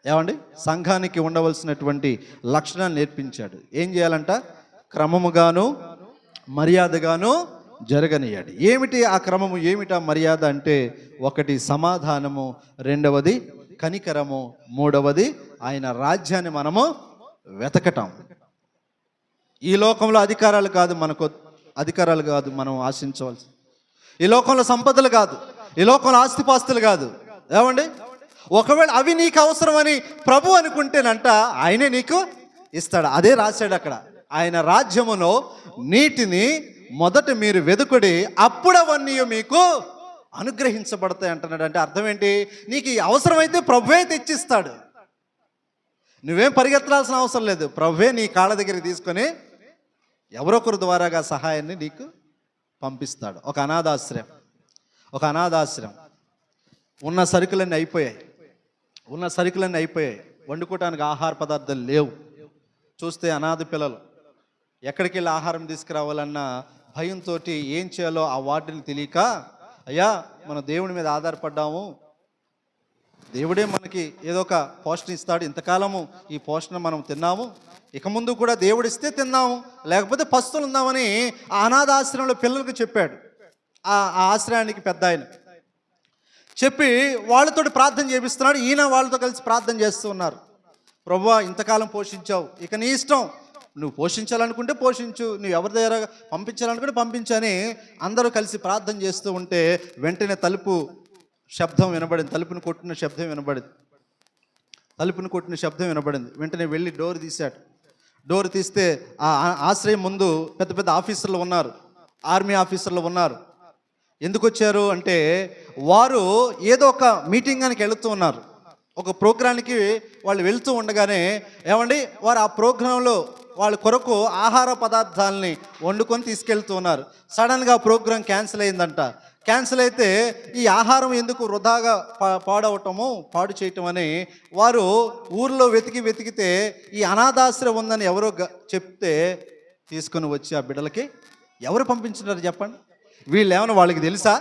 ఏమండి, సంఘానికి ఉండవలసినటువంటి లక్షణాలు నేర్పించాడు. ఏం చేయాలంట? క్రమముగాను మర్యాదగాను జరగనియాడు. ఏమిటి ఆ క్రమము, ఏమిటి ఆ మర్యాద అంటే, ఒకటి సమాధానము, రెండవది కనికరము, మూడవది ఆయన రాజ్యాన్ని మనము వెతకటం. ఈ లోకంలో అధికారాలు కాదు మనకు, అధికారాలు కాదు మనం ఆశించవలసి, ఈ లోకంలో సంపదలు కాదు, ఈ లోకంలో ఆస్తిపాస్తులు కాదు. ఏమండి, ఒకవేళ అవి నీకు అవసరమని ప్రభు అనుకుంటేనంట ఆయనే నీకు ఇస్తాడు. అదే రాశాడు అక్కడ, ఆయన రాజ్యములో నీటిని మొదట మీరు వెదుకుడి, అప్పుడు అవన్నీ మీకు అనుగ్రహించబడతాయి అంటున్నాడు. అంటే అర్థం ఏంటి? నీకు అవసరమైతే ప్రభువే తెచ్చిస్తాడు. నువ్వేం పరిగెత్తాల్సిన అవసరం లేదు. ప్రభువే నీ కాళ్ళ దగ్గరికి తీసుకొని ఎవరొకరి ద్వారాగా సహాయాన్ని నీకు పంపిస్తాడు. ఒక అనాథాశ్రయం ఉన్న సరుకులన్నీ అయిపోయాయి. వండుకోవటానికి ఆహార పదార్థాలు లేవు. చూస్తే అనాథ పిల్లలు ఎక్కడికి వెళ్ళి ఆహారం తీసుకురావాలన్న భయంతో ఏం చేయాలో ఆ వాటిని తెలియక, అయ్యా మనం దేవుని మీద ఆధారపడ్డాము, దేవుడే మనకి ఏదో ఒక పోషణ ఇస్తాడు. ఇంతకాలము ఈ పోషణ మనం తిన్నాము, ఇక ముందు కూడా దేవుడు ఇస్తే తిన్నాము, లేకపోతే పస్తులు ఉందామని ఆ అనాథ ఆశ్రమంలో పిల్లలకు చెప్పాడు. ఆ ఆశ్రయానికి పెద్ద ఆయన చెప్పి వాళ్ళతోటి ప్రార్థన చేపిస్తున్నాడు. ఈయన వాళ్ళతో కలిసి ప్రార్థన చేస్తూ ఉన్నారు. ప్రభువా, ఇంతకాలం పోషించావు, ఇక నీ ఇష్టం, నువ్వు పోషించాలనుకుంటే పోషించు, నువ్వు ఎవరి దగ్గర పంపించాలనుకుంటే పంపించని అందరూ కలిసి ప్రార్థన చేస్తూ ఉంటే వెంటనే తలుపు శబ్దం వినబడింది. తలుపుని కొట్టిన శబ్దం వినబడింది. వెంటనే వెళ్ళి డోర్ తీశాడు. డోర్ తీస్తే ఆ ఆశ్రయం ముందు పెద్ద పెద్ద ఆఫీసర్లు ఉన్నారు, ఆర్మీ ఆఫీసర్లు ఉన్నారు. ఎందుకు వచ్చారు అంటే వారు ఏదో ఒక మీటింగానికి వెళుతూ ఉన్నారు. ఒక ప్రోగ్రాంకి వాళ్ళు వెళ్తూ ఉండగానే ఏమండి వారు ఆ ప్రోగ్రాంలో వాళ్ళ కొరకు ఆహార పదార్థాలని వండుకొని తీసుకెళ్తూ ఉన్నారు. సడన్గా ప్రోగ్రాం క్యాన్సిల్ అయిందంట. క్యాన్సిల్ అయితే ఈ ఆహారం ఎందుకు వృధాగా పాడు చేయటం అని వారు ఊర్లో వెతికితే ఈ అనాథాశ్రయం ఉందని ఎవరో చెప్తే తీసుకొని వచ్చి ఆ బిడ్డలకి ఎవరు పంపించినారు చెప్పండి? వీళ్ళు ఏమైనా వాళ్ళకి తెలుసా?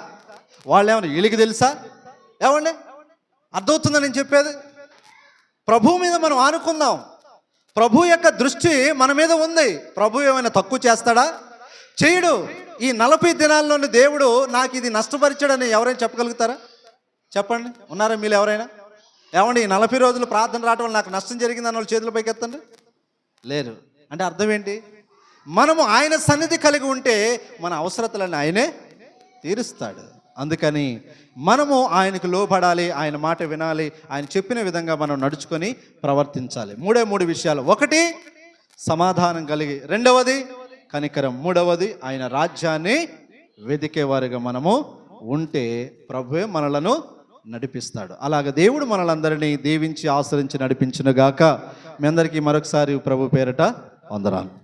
వాళ్ళు ఏమైనా వీళ్ళకి తెలుసా? ఏమండి, అర్థమవుతుందని నేను చెప్పేది? ప్రభు మీద మనం ఆనుకుందాం. ప్రభు యొక్క దృష్టి మన మీద ఉంది. ప్రభు ఏమైనా తక్కువ చేస్తాడా? చేయడు. ఈ 40 దినాల్లోని దేవుడు నాకు ఇది నష్టపరిచాడని ఎవరైనా చెప్పగలుగుతారా? చెప్పండి, ఉన్నారా మీరు ఎవరైనా? ఏమండి, ఈ 40 రోజులు ప్రార్థన రావడం వల్ల నాకు నష్టం జరిగిందని వాళ్ళు చేతుల పైకి ఎత్తండి. లేరు. అంటే అర్థం ఏంటి? మనము ఆయన సన్నిధి కలిగి ఉంటే మన అవసరతలను ఆయనే తీరుస్తాడు. అందుకని మనము ఆయనకు లోబడాలి, ఆయన మాట వినాలి, ఆయన చెప్పిన విధంగా మనం నడుచుకొని ప్రవర్తించాలి. 3 విషయాలు. 1 సమాధానం కలిగి, 2వది కనికరం, 3వది ఆయన రాజ్యాన్ని వెదికేవారుగా మనము ఉంటే ప్రభువే మనలను నడిపిస్తాడు. అలాగ దేవుడు మనలందరినీ దీవించి ఆశ్రయించి నడిపించునుగాక. మీ అందరికీ మరొకసారి ప్రభు పేరట వందనాలు.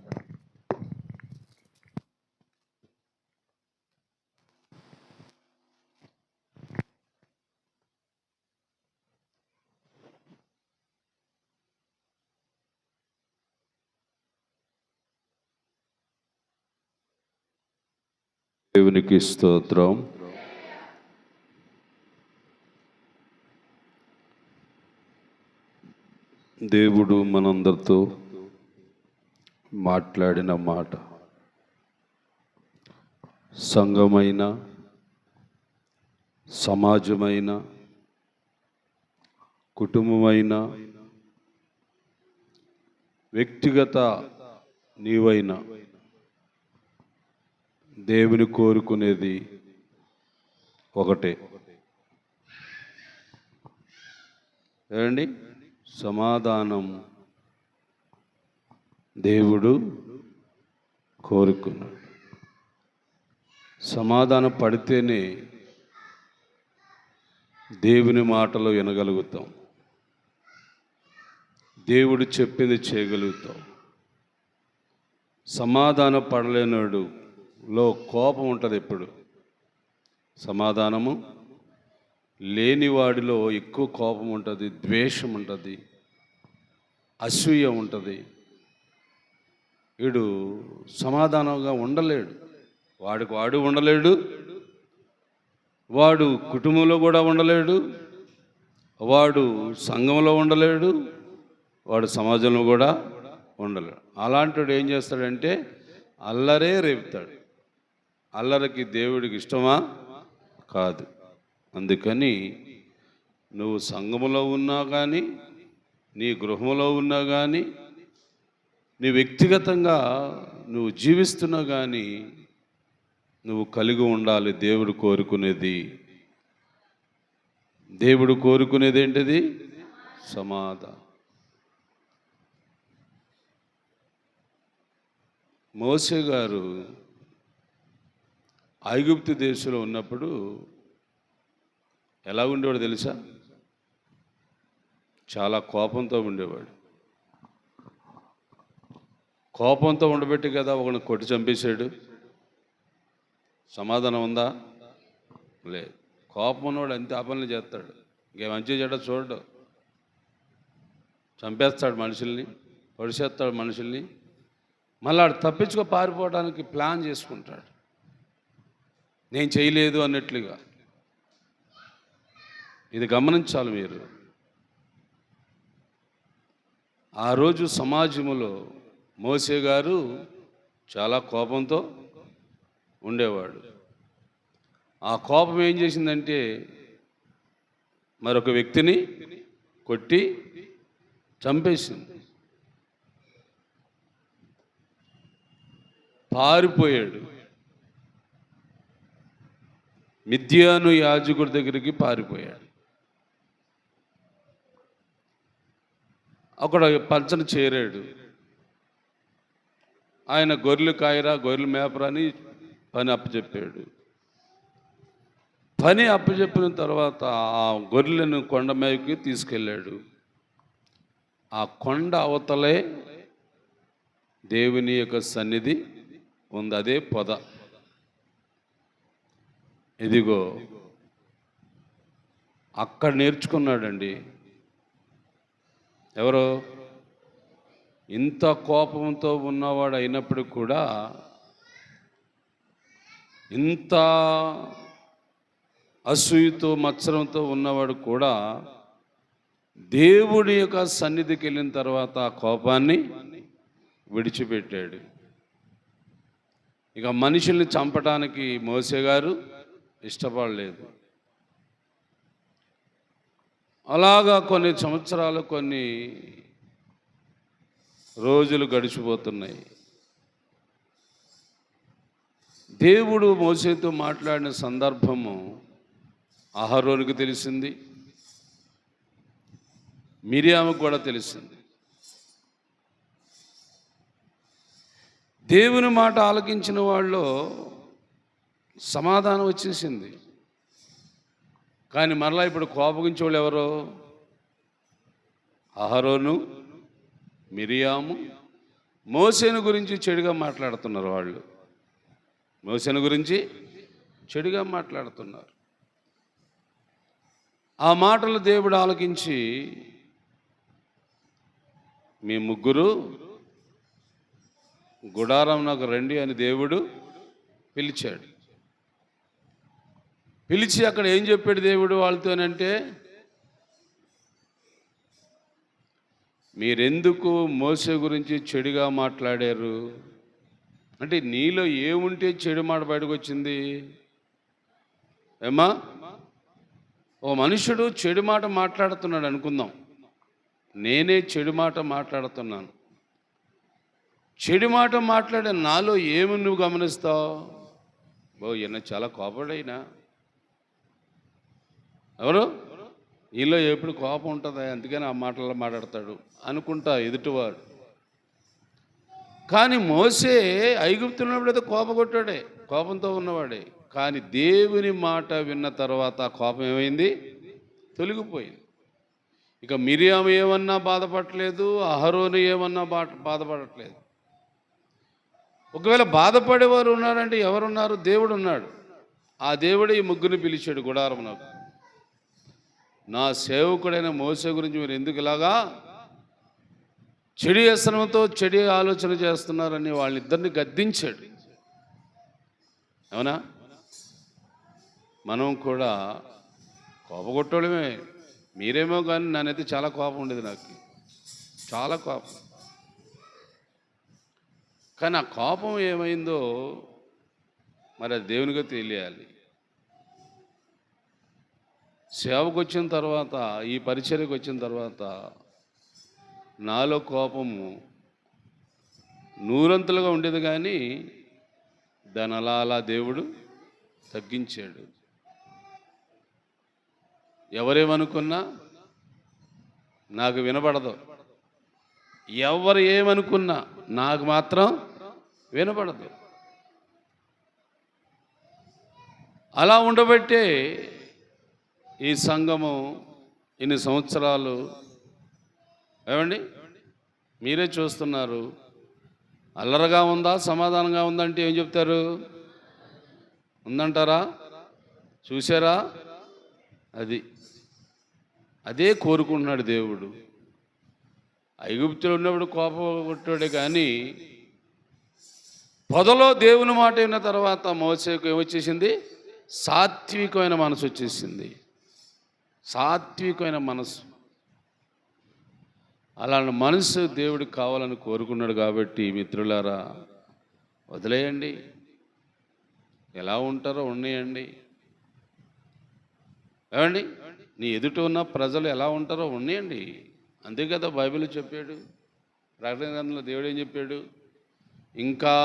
దేవునికి స్తోత్రం. దేవుడు మనందరితో మాట్లాడిన మాట సంఘమైన, సమాజమైన, కుటుంబమైన, వ్యక్తిగత నీవైనా దేవుని కోరుకునేది ఒకటే. ఏమండి? సమాధానం దేవుడు కోరుకున్నాడు. సమాధానం పడితేనే దేవుని మాటలు వినగలుగుతాం, దేవుడు చెప్పింది చేయగలుగుతాం. సమాధానం పడలేనాడు లో కోపం ఉంటుంది. ఎప్పుడు సమాధానము లేనివాడిలో ఎక్కువ కోపం ఉంటుంది, ద్వేషం ఉంటుంది, అసూయ ఉంటుంది. వీడు సమాధానంగా ఉండలేడు. వాడు ఉండలేడు, వాడు కుటుంబంలో కూడా ఉండలేడు, వాడు సంఘంలో ఉండలేడు, వాడు సమాజంలో కూడా ఉండలేడు. అలాంటి వాడు ఏం చేస్తాడంటే అల్లరే రేపుతాడు. అల్లరికి దేవుడికి ఇష్టమా? కాదు. అందుకని నువ్వు సంఘములో ఉన్నా కానీ, నీ గృహంలో ఉన్నా కానీ, నీ వ్యక్తిగతంగా నువ్వు జీవిస్తున్నా కానీ నువ్వు కలిగి ఉండాలి. దేవుడు కోరుకునేది ఏంటిది? సమాధానం. మోసే గారు ఐగుప్తు దేశంలో ఉన్నప్పుడు ఎలా ఉండేవాడు తెలుసా? చాలా కోపంతో ఉండేవాడు. కోపంతో ఉండబెట్టి కదా ఒకరిని కొట్టి చంపేశాడు. సమాధానం ఉందా? లేదు. కోపం ఉన్నవాడు అంతే ఆపనలు చేస్తాడు. ఇంకే మంచి చెడ్డ చూడడు. చంపేస్తాడు మనుషుల్ని, పొడిచేస్తాడు మనుషుల్ని. మళ్ళీ ఆడు తప్పించుకో పారిపోవడానికి ప్లాన్ చేసుకుంటాడు, నేను చేయలేదు అన్నట్లుగా. ఇది గమనించాలి మీరు. ఆ రోజు సమాజంలో మోసే గారు చాలా కోపంతో ఉండేవాడు. ఆ కోపం ఏం చేసిందంటే మరొక వ్యక్తిని కొట్టి చంపేసింది. పారిపోయాడు. మిద్యాను యాజకుడి దగ్గరికి పారిపోయాడు. అక్కడ పంచన చేరాడు. ఆయన గొర్రెలు కాయరా, గొర్రెలు మేపరా అని పని అప్పచెప్పాడు. పని అప్పచెప్పిన తర్వాత ఆ గొర్రెలను కొండ మీదకి తీసుకెళ్ళాడు. ఆ కొండ అవతలే దేవుని యొక్క సన్నిధి ఉంది. అదే పొద. ఇదిగో అక్కడ నేర్చుకున్నాడండి. ఎవరో ఇంత కోపంతో ఉన్నవాడు అయినప్పటికి కూడా, ఇంత అసూయతో మత్సరంతో ఉన్నవాడు కూడా దేవుడి యొక్క సన్నిధికి వెళ్ళిన తర్వాత ఆ కోపాన్ని విడిచిపెట్టాడు. ఇక మనుషుల్ని చంపడానికి మోసే గారు ఇష్టపడలేదు. అలాగా కొన్ని సంవత్సరాలు, కొన్ని రోజులు గడిచిపోతున్నాయి. దేవుడు మోసేతో మాట్లాడిన సందర్భము అహరోనుకు తెలిసింది, మిరియాముకు కూడా తెలిసింది. దేవుని మాట ఆలకించిన వాళ్ళు సమాధానం వచ్చేసింది. కానీ మరలా ఇప్పుడు కోపగించే వాళ్ళు ఎవరో? అహరోను, మిరియాము. మోసేను గురించి చెడుగా మాట్లాడుతున్నారు వాళ్ళు. మోసేను గురించి చెడుగా మాట్లాడుతున్నారు. ఆ మాటలు దేవుడు ఆలకించి, మీ ముగ్గురు గుడారం నాకు రండి అని దేవుడు పిలిచాడు. పిలిచి అక్కడ ఏం చెప్పాడు దేవుడు వాళ్ళతోనంటే, మీరెందుకు మోసే గురించి చెడుగా మాట్లాడారు అంటే, నీలో ఏముంటే చెడు మాట బయటకు వచ్చింది? ఏమా, ఓ మనుషుడు చెడు మాట మాట్లాడుతున్నాడు అనుకుందాం. నేనే చెడు మాట మాట్లాడుతున్నాను. చెడు మాట మాట్లాడే నాలో ఏమి నువ్వు గమనిస్తావు? ఈయన చాలా కోపడైనా, ఎవరు వీళ్ళు ఎప్పుడు కోపం ఉంటుందా, అందుకని ఆ మాటల్లో మాట్లాడతాడు అనుకుంటా ఎదుటివాడు. కానీ మోసే ఐగుప్తులో ఉన్నప్పుడు అయితే కోపగొట్టాడే, కోపంతో ఉన్నవాడే. కానీ దేవుని మాట విన్న తర్వాత ఆ కోపం ఏమైంది? తొలగిపోయింది. ఇక మిరియాము ఏమన్నా బాధపడట్లేదు, అహరోను ఏమన్నా బాధపడట్లేదు. ఒకవేళ బాధపడేవారు ఉన్నారంటే ఎవరున్నారు? దేవుడు ఉన్నాడు. ఆ దేవుడు ఈ ముగ్గురిని పిలిచాడు గుడారమునకు. నా సేవకుడైన మోసే గురించి మీరు ఎందుకు ఇలాగా చెడు వ్యసనంతో చెడు ఆలోచన చేస్తున్నారని వాళ్ళిద్దరిని గద్దించాడు. అవునా? మనం కూడా కోపగొట్టడమే. మీరేమో కానీ నానైతే చాలా కోపం ఉండేది, నాకు చాలా కోపం. కానీ ఆ కోపం ఏమైందో మరి అది దేవునిగా తెలియాలి. సేవకు వచ్చిన తర్వాత, ఈ పరిచర్యకు వచ్చిన తర్వాత నాలో కోపము నూరంతులుగా ఉండేది, కానీ దాని అలా అలా దేవుడు తగ్గించాడు. ఎవరేమనుకున్నా నాకు వినపడదు. ఎవరు ఏమనుకున్నా నాకు మాత్రం వినపడదు. అలా ఉండబట్టే ఈ సంఘము ఇన్ని సంవత్సరాలు, ఏమండి మీరే చూస్తున్నారు, అల్లరగా ఉందా సమాధానంగా ఉందంటే ఏం చెప్తారు? ఉందంటారా? చూసారా? అదే కోరుకుంటున్నాడు దేవుడు. ఐగుప్తులో ఉన్నప్పుడు కోపం కొట్టాడే, కానీ పొదలో దేవుని మాట విన్న తర్వాత మోసేకు ఏమొచ్చేసింది? సాత్వికమైన మనసు వచ్చేసింది. సాత్వికమైన మనసు. అలాంటి మనసు దేవుడికి కావాలని కోరుకున్నాడు. కాబట్టి మిత్రులారా, వదిలేయండి, ఎలా ఉంటారో ఉండేయండి. ఏమండి, నీ ఎదుట ఉన్న ప్రజలు ఎలా ఉంటారో ఉండేయండి. అంతే కదా బైబిల్ చెప్పాడు. ప్రకటన గ్రంథంలో దేవుడు ఏం చెప్పాడు? ఇంకా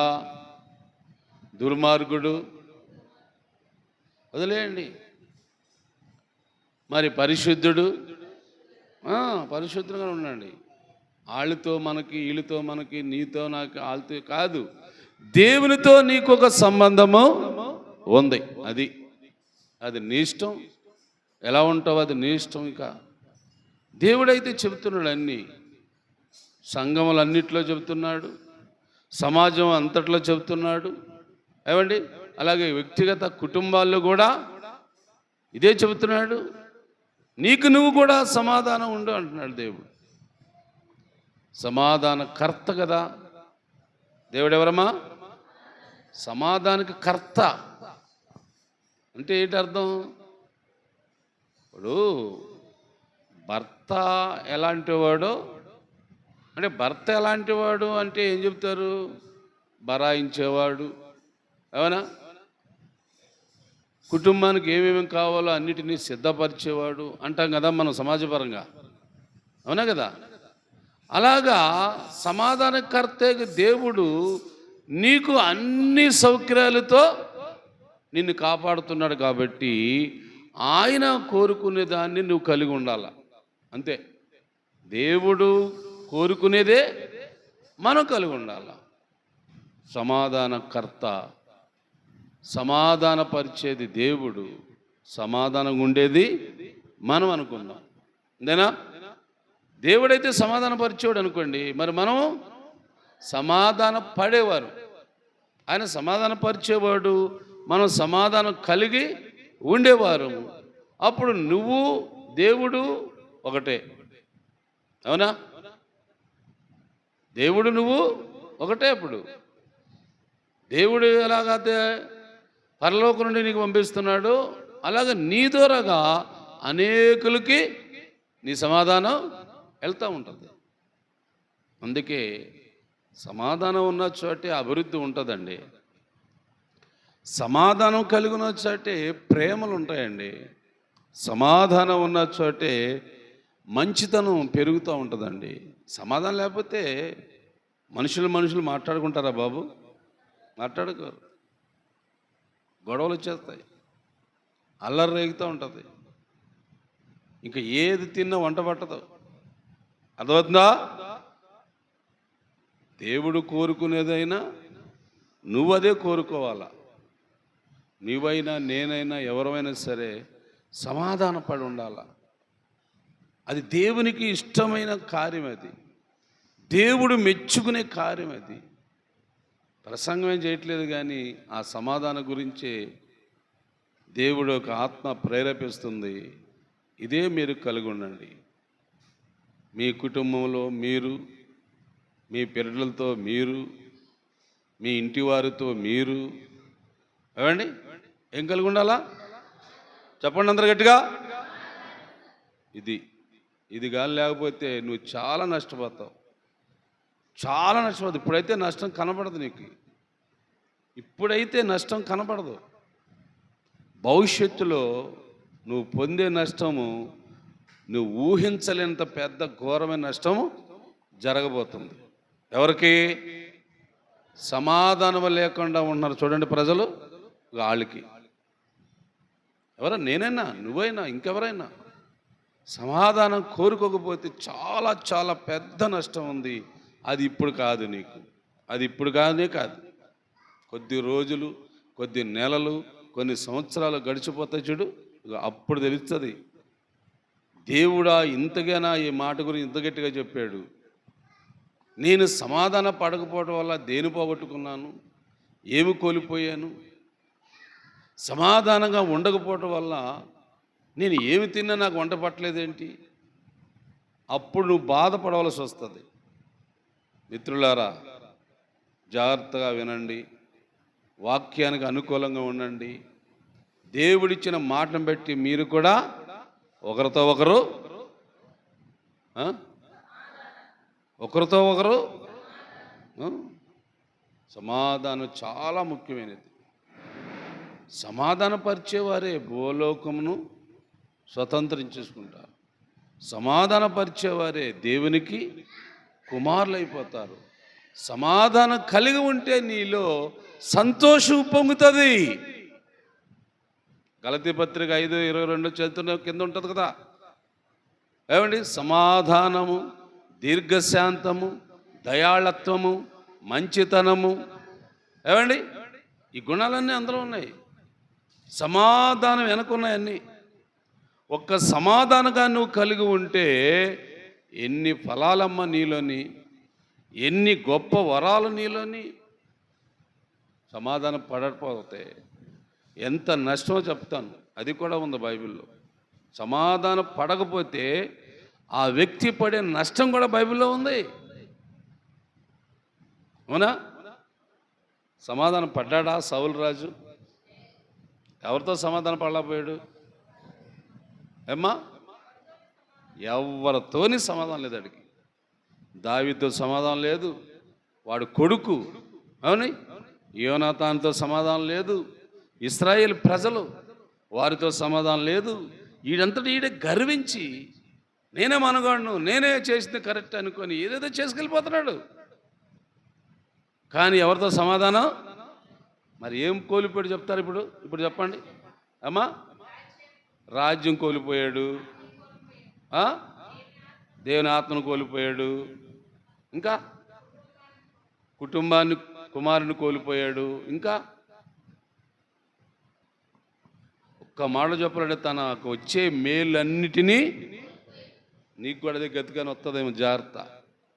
దుర్మార్గుడు, వదిలేయండి. మరి పరిశుద్ధుడు, పరిశుద్ధంగా ఉండండి. వాళ్ళతో మనకి, వీళ్ళతో మనకి, నీతో నాకు, వాళ్ళతో కాదు, దేవునితో నీకు ఒక సంబంధము ఉంది. అది నీ ఇష్టం. ఎలా ఉంటావు అది నీ ఇష్టం. ఇక దేవుడైతే చెబుతున్నాడు, అన్నీ సంఘములన్నిట్లో చెబుతున్నాడు, సమాజం అంతట్లో చెబుతున్నాడు. ఏమండి, అలాగే వ్యక్తిగత కుటుంబాల్లో కూడా ఇదే చెబుతున్నాడు. నీకు నువ్వు కూడా సమాధానం ఉండు అంటున్నాడు దేవుడు. సమాధాన కర్త కదా దేవుడు. ఎవరమ్మా? సమాధానికి కర్త అంటే ఏంటి అర్థం? ఇప్పుడు భర్త ఎలాంటి వాడో, అంటే భర్త ఎలాంటి వాడు అంటే ఏం చెప్తారు? బరాయించేవాడు, అవునా? కుటుంబానికి ఏమేమి కావాలో అన్నిటినీ సిద్ధపరిచేవాడు అంటాం కదా మనం సమాజపరంగా, అవునా కదా? అలాగా సమాధానకర్తే దేవుడు నీకు అన్ని సౌకర్యాలతో నిన్ను కాపాడుతున్నాడు. కాబట్టి ఆయన కోరుకునే దాన్ని నువ్వు కలిగి ఉండాల, అంతే. దేవుడు కోరుకునేదే మనం కలిగి ఉండాల. సమాధానకర్త, సమాధానపరిచేది దేవుడు, సమాధానంగా ఉండేది మనం అనుకుందాం. అంతేనా? దేవుడైతే సమాధానపరిచేవాడు అనుకోండి, మరి మనం సమాధాన పడేవారు. ఆయన సమాధానపరిచేవాడు, మనం సమాధానం కలిగి ఉండేవారు. అప్పుడు నువ్వు దేవుడు ఒకటే, అవునా? దేవుడు నువ్వు ఒకటే. అప్పుడు దేవుడు ఎలాగైతే పరలోకం నుండి నీకు పంపిస్తున్నాడు, అలాగే నీ ద్వారాగా అనేకులకి నీ సమాధానం వెళ్తూ ఉంటుంది. అందుకే సమాధానం ఉన్న చోటే అభివృద్ధి ఉంటుందండి. సమాధానం కలిగి ఉన్న చోటే ప్రేమలు ఉంటాయండి. సమాధానం ఉన్న చోటే మంచితనం పెరుగుతూ ఉంటుందండి. సమాధానం లేకపోతే మనుషులు మాట్లాడుకుంటారా బాబు? మాట్లాడుకోరు. గొడవలు వచ్చేస్తాయి, అల్లరి రేగుతూ ఉంటుంది. ఇంకా ఏది తిన్నా వంట పట్టదు. అర్థమవుతుందా? దేవుడు కోరుకునేదైనా నువ్వు అదే కోరుకోవాలా. నీవైనా నేనైనా ఎవరైనా సరే సమాధాన పడి ఉండాలా. అది దేవునికి ఇష్టమైన కార్యం, అది దేవుడు మెచ్చుకునే కార్యం. అది ప్రసంగం ఏం చేయట్లేదు, కానీ ఆ సమాధానం గురించే దేవుడు ఒక ఆత్మ ప్రేరేపిస్తుంది. ఇదే మీరు కలిగి ఉండండి. మీ కుటుంబంలో మీరు, మీ పిల్లలతో మీరు, మీ ఇంటి వారితో మీరు, ఏమండి ఏం కలిగి ఉండాలా? చెప్పండి అందరు గట్టిగా. ఇది కానీ లేకపోతే నువ్వు చాలా నష్టపోతావు, చాలా నష్టపోతావు. ఇప్పుడైతే నష్టం కనపడదు నీకు, ఇప్పుడైతే నష్టం కనపడదు. భవిష్యత్తులో నువ్వు పొందే నష్టము నువ్వు ఊహించలేనంత పెద్ద ఘోరమైన నష్టము జరగబోతుంది. ఎవరికి? సమాధానం లేకుండా ఉన్నారు చూడండి ప్రజలు, వాళ్ళకి. ఎవరైనా, నేనైనా, నువ్వైనా, ఇంకెవరైనా సమాధానం కోరుకోకపోతే చాలా చాలా పెద్ద నష్టం ఉంది. అది ఇప్పుడు కాదు నీకు, అది ఇప్పుడు కానే కాదు. కొద్ది రోజులు, కొద్ది నెలలు, కొన్ని సంవత్సరాలు గడిచిపోతాయి చూడు, అప్పుడు తెలుస్తుంది దేవుడా ఇంతగానా ఈ మాట గురించి ఇంత గట్టిగా చెప్పాడు. నేను సమాధాన పడకపోవడం వల్ల దేని పోగొట్టుకున్నాను, ఏమి కోల్పోయాను, సమాధానంగా ఉండకపోవటం వల్ల నేను ఏమి తిన్నా నాకు వంట పట్టలేదేంటి, అప్పుడు నువ్వు బాధపడవలసి వస్తుంది. మిత్రులారా, జాగ్రత్తగా వినండి, వాక్యానికి అనుకూలంగా ఉండండి. దేవుడిచ్చిన మాటను బట్టి మీరు కూడా ఒకరితో ఒకరు ఆ? ఒకరితో ఒకరు ఆ? సమాధానం చాలా ముఖ్యమైనది. సమాధానపరిచేవారే భూలోకమును స్వతంత్రించేసుకుంటారు. సమాధానపరిచేవారే దేవునికి కుమారులు అయిపోతారు. సమాధానం కలిగి ఉంటే నీలో సంతోషం పొంగుతుంది. గలతీ పత్రిక 5:22 చదువుతున్న కింద ఉంటుంది కదా, ఏమండి? సమాధానము, దీర్ఘశాంతము, దయాళత్వము, మంచితనము, ఏమండి? ఈ గుణాలన్నీ అందులో ఉన్నాయి. సమాధానం వెనకున్నాయన్నీ. ఒక్క సమాధానంగా నువ్వు కలిగి ఉంటే ఎన్ని ఫలాలమ్మ నీలోని, ఎన్ని గొప్ప వరాలు నీలోని. సమాధానం పడకపోతే ఎంత నష్టమో చెప్తాను. అది కూడా ఉంది బైబిల్లో. సమాధానం పడకపోతే ఆ వ్యక్తి పడే నష్టం కూడా బైబిల్లో ఉంది. అవునా? సమాధానం పడ్డాడా సౌలు రాజు? ఎవరితో సమాధానం పడలేకపోయాడు? ఏమ్మా? ఎవరితోని సమాధానం లేదు అడిగి. దావీదుతో సమాధానం లేదు, వాడు కొడుకు అవును యోనాతానుతో సమాధానం లేదు, ఇశ్రాయేలు ప్రజలు వారితో సమాధానం లేదు. ఈడంతటి ఈడే గర్వించి నేనే మనగాడును, నేనే చేసింది కరెక్ట్ అనుకొని ఏదేదో చేసుకెళ్ళిపోతున్నాడు. కానీ ఎవరితో సమాధానం? మరి ఏం కోల్పోయాడు చెప్తారు ఇప్పుడు చెప్పండి అమ్మా. రాజ్యం కోల్పోయాడు, దేవుని ఆత్మను కోల్పోయాడు, ఇంకా కుటుంబాన్ని, కుమారుని కోల్పోయాడు, ఇంకా ఒక్క మాట చెప్పాలంటే తనకు వచ్చే మేలన్నిటినీ నీకు కూడా అదే గతిగానే వస్తుందేమో, జాగ్రత్త.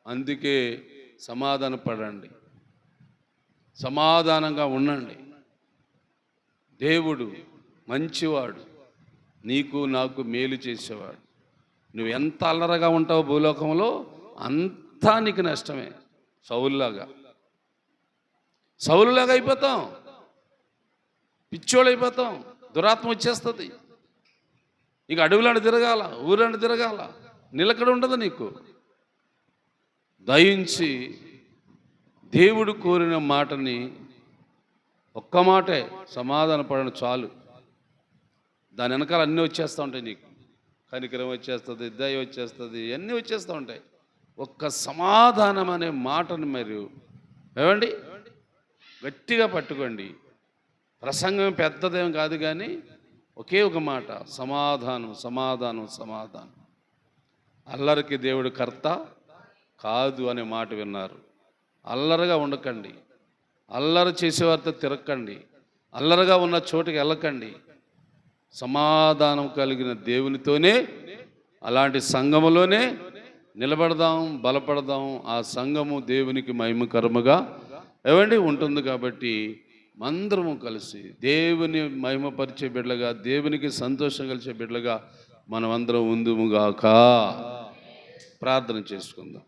అందుకే సమాధాన పడండి, సమాధానంగా ఉండండి. దేవుడు మంచివాడు, నీకు నాకు మేలు చేసేవాడు. నువ్వు ఎంత అల్లరగా ఉంటావో భూలోకంలో అంతా నీకు నష్టమే. సౌలులాగా అయిపోతాం, పిచ్చోళ్ళు అయిపోతాం, దురాత్మ వచ్చేస్తుంది. ఇక అడవులాంటి తిరగాల, ఊరంటి తిరగాల, నిలకడ ఉండదు నీకు. దయించి దేవుడు కోరిన మాటని ఒక్క మాటే సమాధాన పడడం చాలు. దాని వెనకాల అన్నీ వచ్చేస్తూ ఉంటాయి నీకు. కనికరం వచ్చేస్తుంది, దయ వచ్చేస్తుంది, అన్నీ వచ్చేస్తూ ఉంటాయి. ఒక్క సమాధానం అనే మాటను మీరు ఏమండి గట్టిగా పట్టుకోండి. ప్రసంగం పెద్దదేం కాదు, కానీ ఒకే ఒక మాట, సమాధానం, సమాధానం, సమాధానం. అల్లరికి దేవుడు కర్త కాదు అనే మాట విన్నారు. అల్లరిగా ఉండకండి, అల్లరి చేసేవారితో తిరగకండి, అల్లరిగా ఉన్న చోటుకి వెళ్ళకండి. సమాధానం కలిగిన దేవునితోనే, అలాంటి సంఘములోనే నిలబడదాం, బలపడదాం. ఆ సంఘము దేవునికి మహిమకరముగా ఏమండి ఉంటుంది. కాబట్టి మందరము కలిసి దేవుని మహిమపరిచే బిడ్డలుగా, దేవునికి సంతోషం కలిసే బిడ్డలుగా మనం అందరం ఉందుముగాక. ప్రార్థన చేసుకుందాం.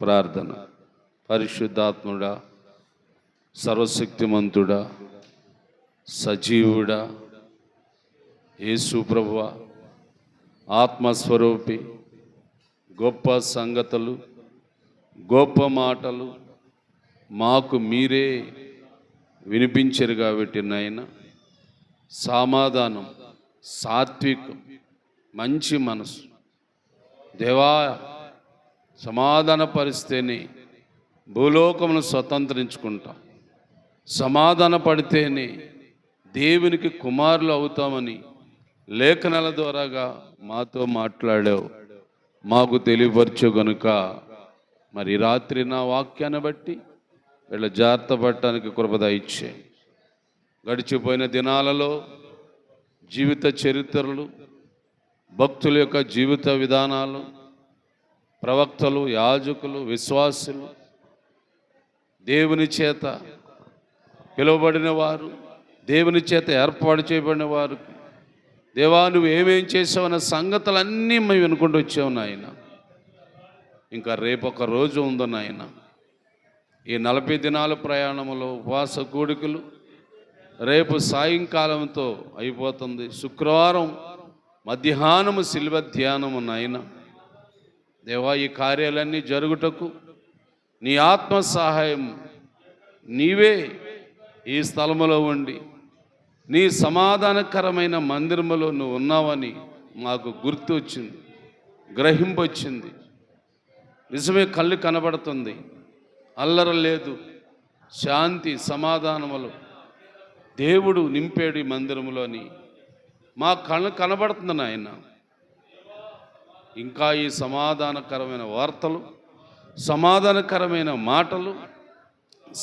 ప్రార్థన. పరిశుద్ధాత్ముడా, సర్వశక్తిమంతుడా, సజీవుడా, యేసు ప్రభువా, ఆత్మస్వరూపి, గొప్ప సంగతులు, గొప్ప మాటలు మాకు మీరే వినిపించరు కాబట్టి నాయన, సమాధానం, సాత్వికం, మంచి మనసు దేవా, సమాధాన పరిస్తేనే భూలోకమును స్వతంత్రించుకుంటాం. సమాధాన పడితేనే దేవునికి కుమారులు అవుతామని లేఖనాల ద్వారాగా మాతో మాట్లాడావు, మాకు తెలియపరచు గనుక మరి రాత్రి నా వాక్యాన్ని బట్టి వీళ్ళ జాగ్రత్త పడటానికి కృపద ఇచ్చే. గడిచిపోయిన దినాలలో జీవిత చరిత్రలు, భక్తుల యొక్క జీవిత విధానాలు, ప్రవక్తలు, యాజకులు, విశ్వాసులు, దేవుని చేత పిలువబడిన వారు, దేవుని చేత ఏర్పాటు చేయబడిన వారు, దేవా నువ్వు ఏమేం చేసావు అన్న సంగతులన్నీ మేము వినుకుంటూ వచ్చావు నాయన. ఇంకా రేపు ఒక రోజు ఉందో నాయన. ఈ 40 దినాల ప్రయాణంలో ఉపవాస కూడికలు, రేపు సాయంకాలంతో అయిపోతుంది. శుక్రవారం మధ్యాహ్నము శిల్వ ధ్యానము నాయన. దేవా, ఈ కార్యాలన్నీ జరుగుటకు నీ ఆత్మ సహాయం నీవే ఈ స్థలములో ఉండి నీ సమాధానకరమైన మందిరములో నువ్వు ఉన్నావని మాకు గుర్తు వచ్చింది, గ్రహింపు వచ్చింది. నిజమే, కళ్ళు కనబడుతుంది, అల్లర లేదు, శాంతి సమాధానములు దేవుడు నింపాడు ఈ మందిరంలోని. మా కళ్ళు కనబడుతుంది నాయన. ఇంకా ఈ సమాధానకరమైన వార్తలు, సమాధానకరమైన మాటలు,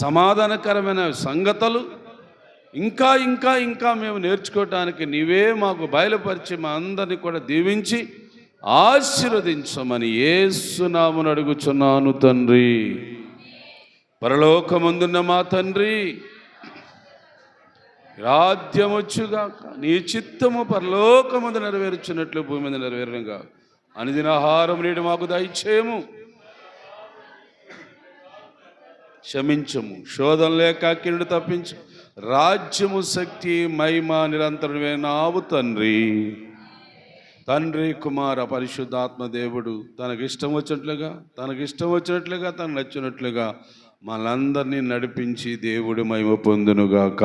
సమాధానకరమైన సంగతులు ఇంకా ఇంకా ఇంకా మేము నేర్చుకోవటానికి నీవే మాకు బయలుపరిచి మా అందరినీ కూడా దీవించి ఆశీర్వదించమని యేసు నామమున అడుగుచున్నాను తండ్రి. పరలోకమందున్న మా తండ్రి, రాజ్యమొచ్చుగాక, నీ చిత్తము పరలోకమందు నెరవేర్చున్నట్లు భూమి మీద నెరవేరునుగా. అనుదిన ఆహారం నేడు మాకు దయచేయము, క్షమించము, శోధన లేక కిండు తప్పించు. రాజ్యము, శక్తి, మహిమ నిరంతరమే నావు తండ్రి. తండ్రి, కుమార, పరిశుద్ధాత్మ దేవుడు తనకిష్టం వచ్చినట్లుగా తనకు నచ్చినట్లుగా మనందరినీ నడిపించి దేవుడి మహిమ పొందునుగాక.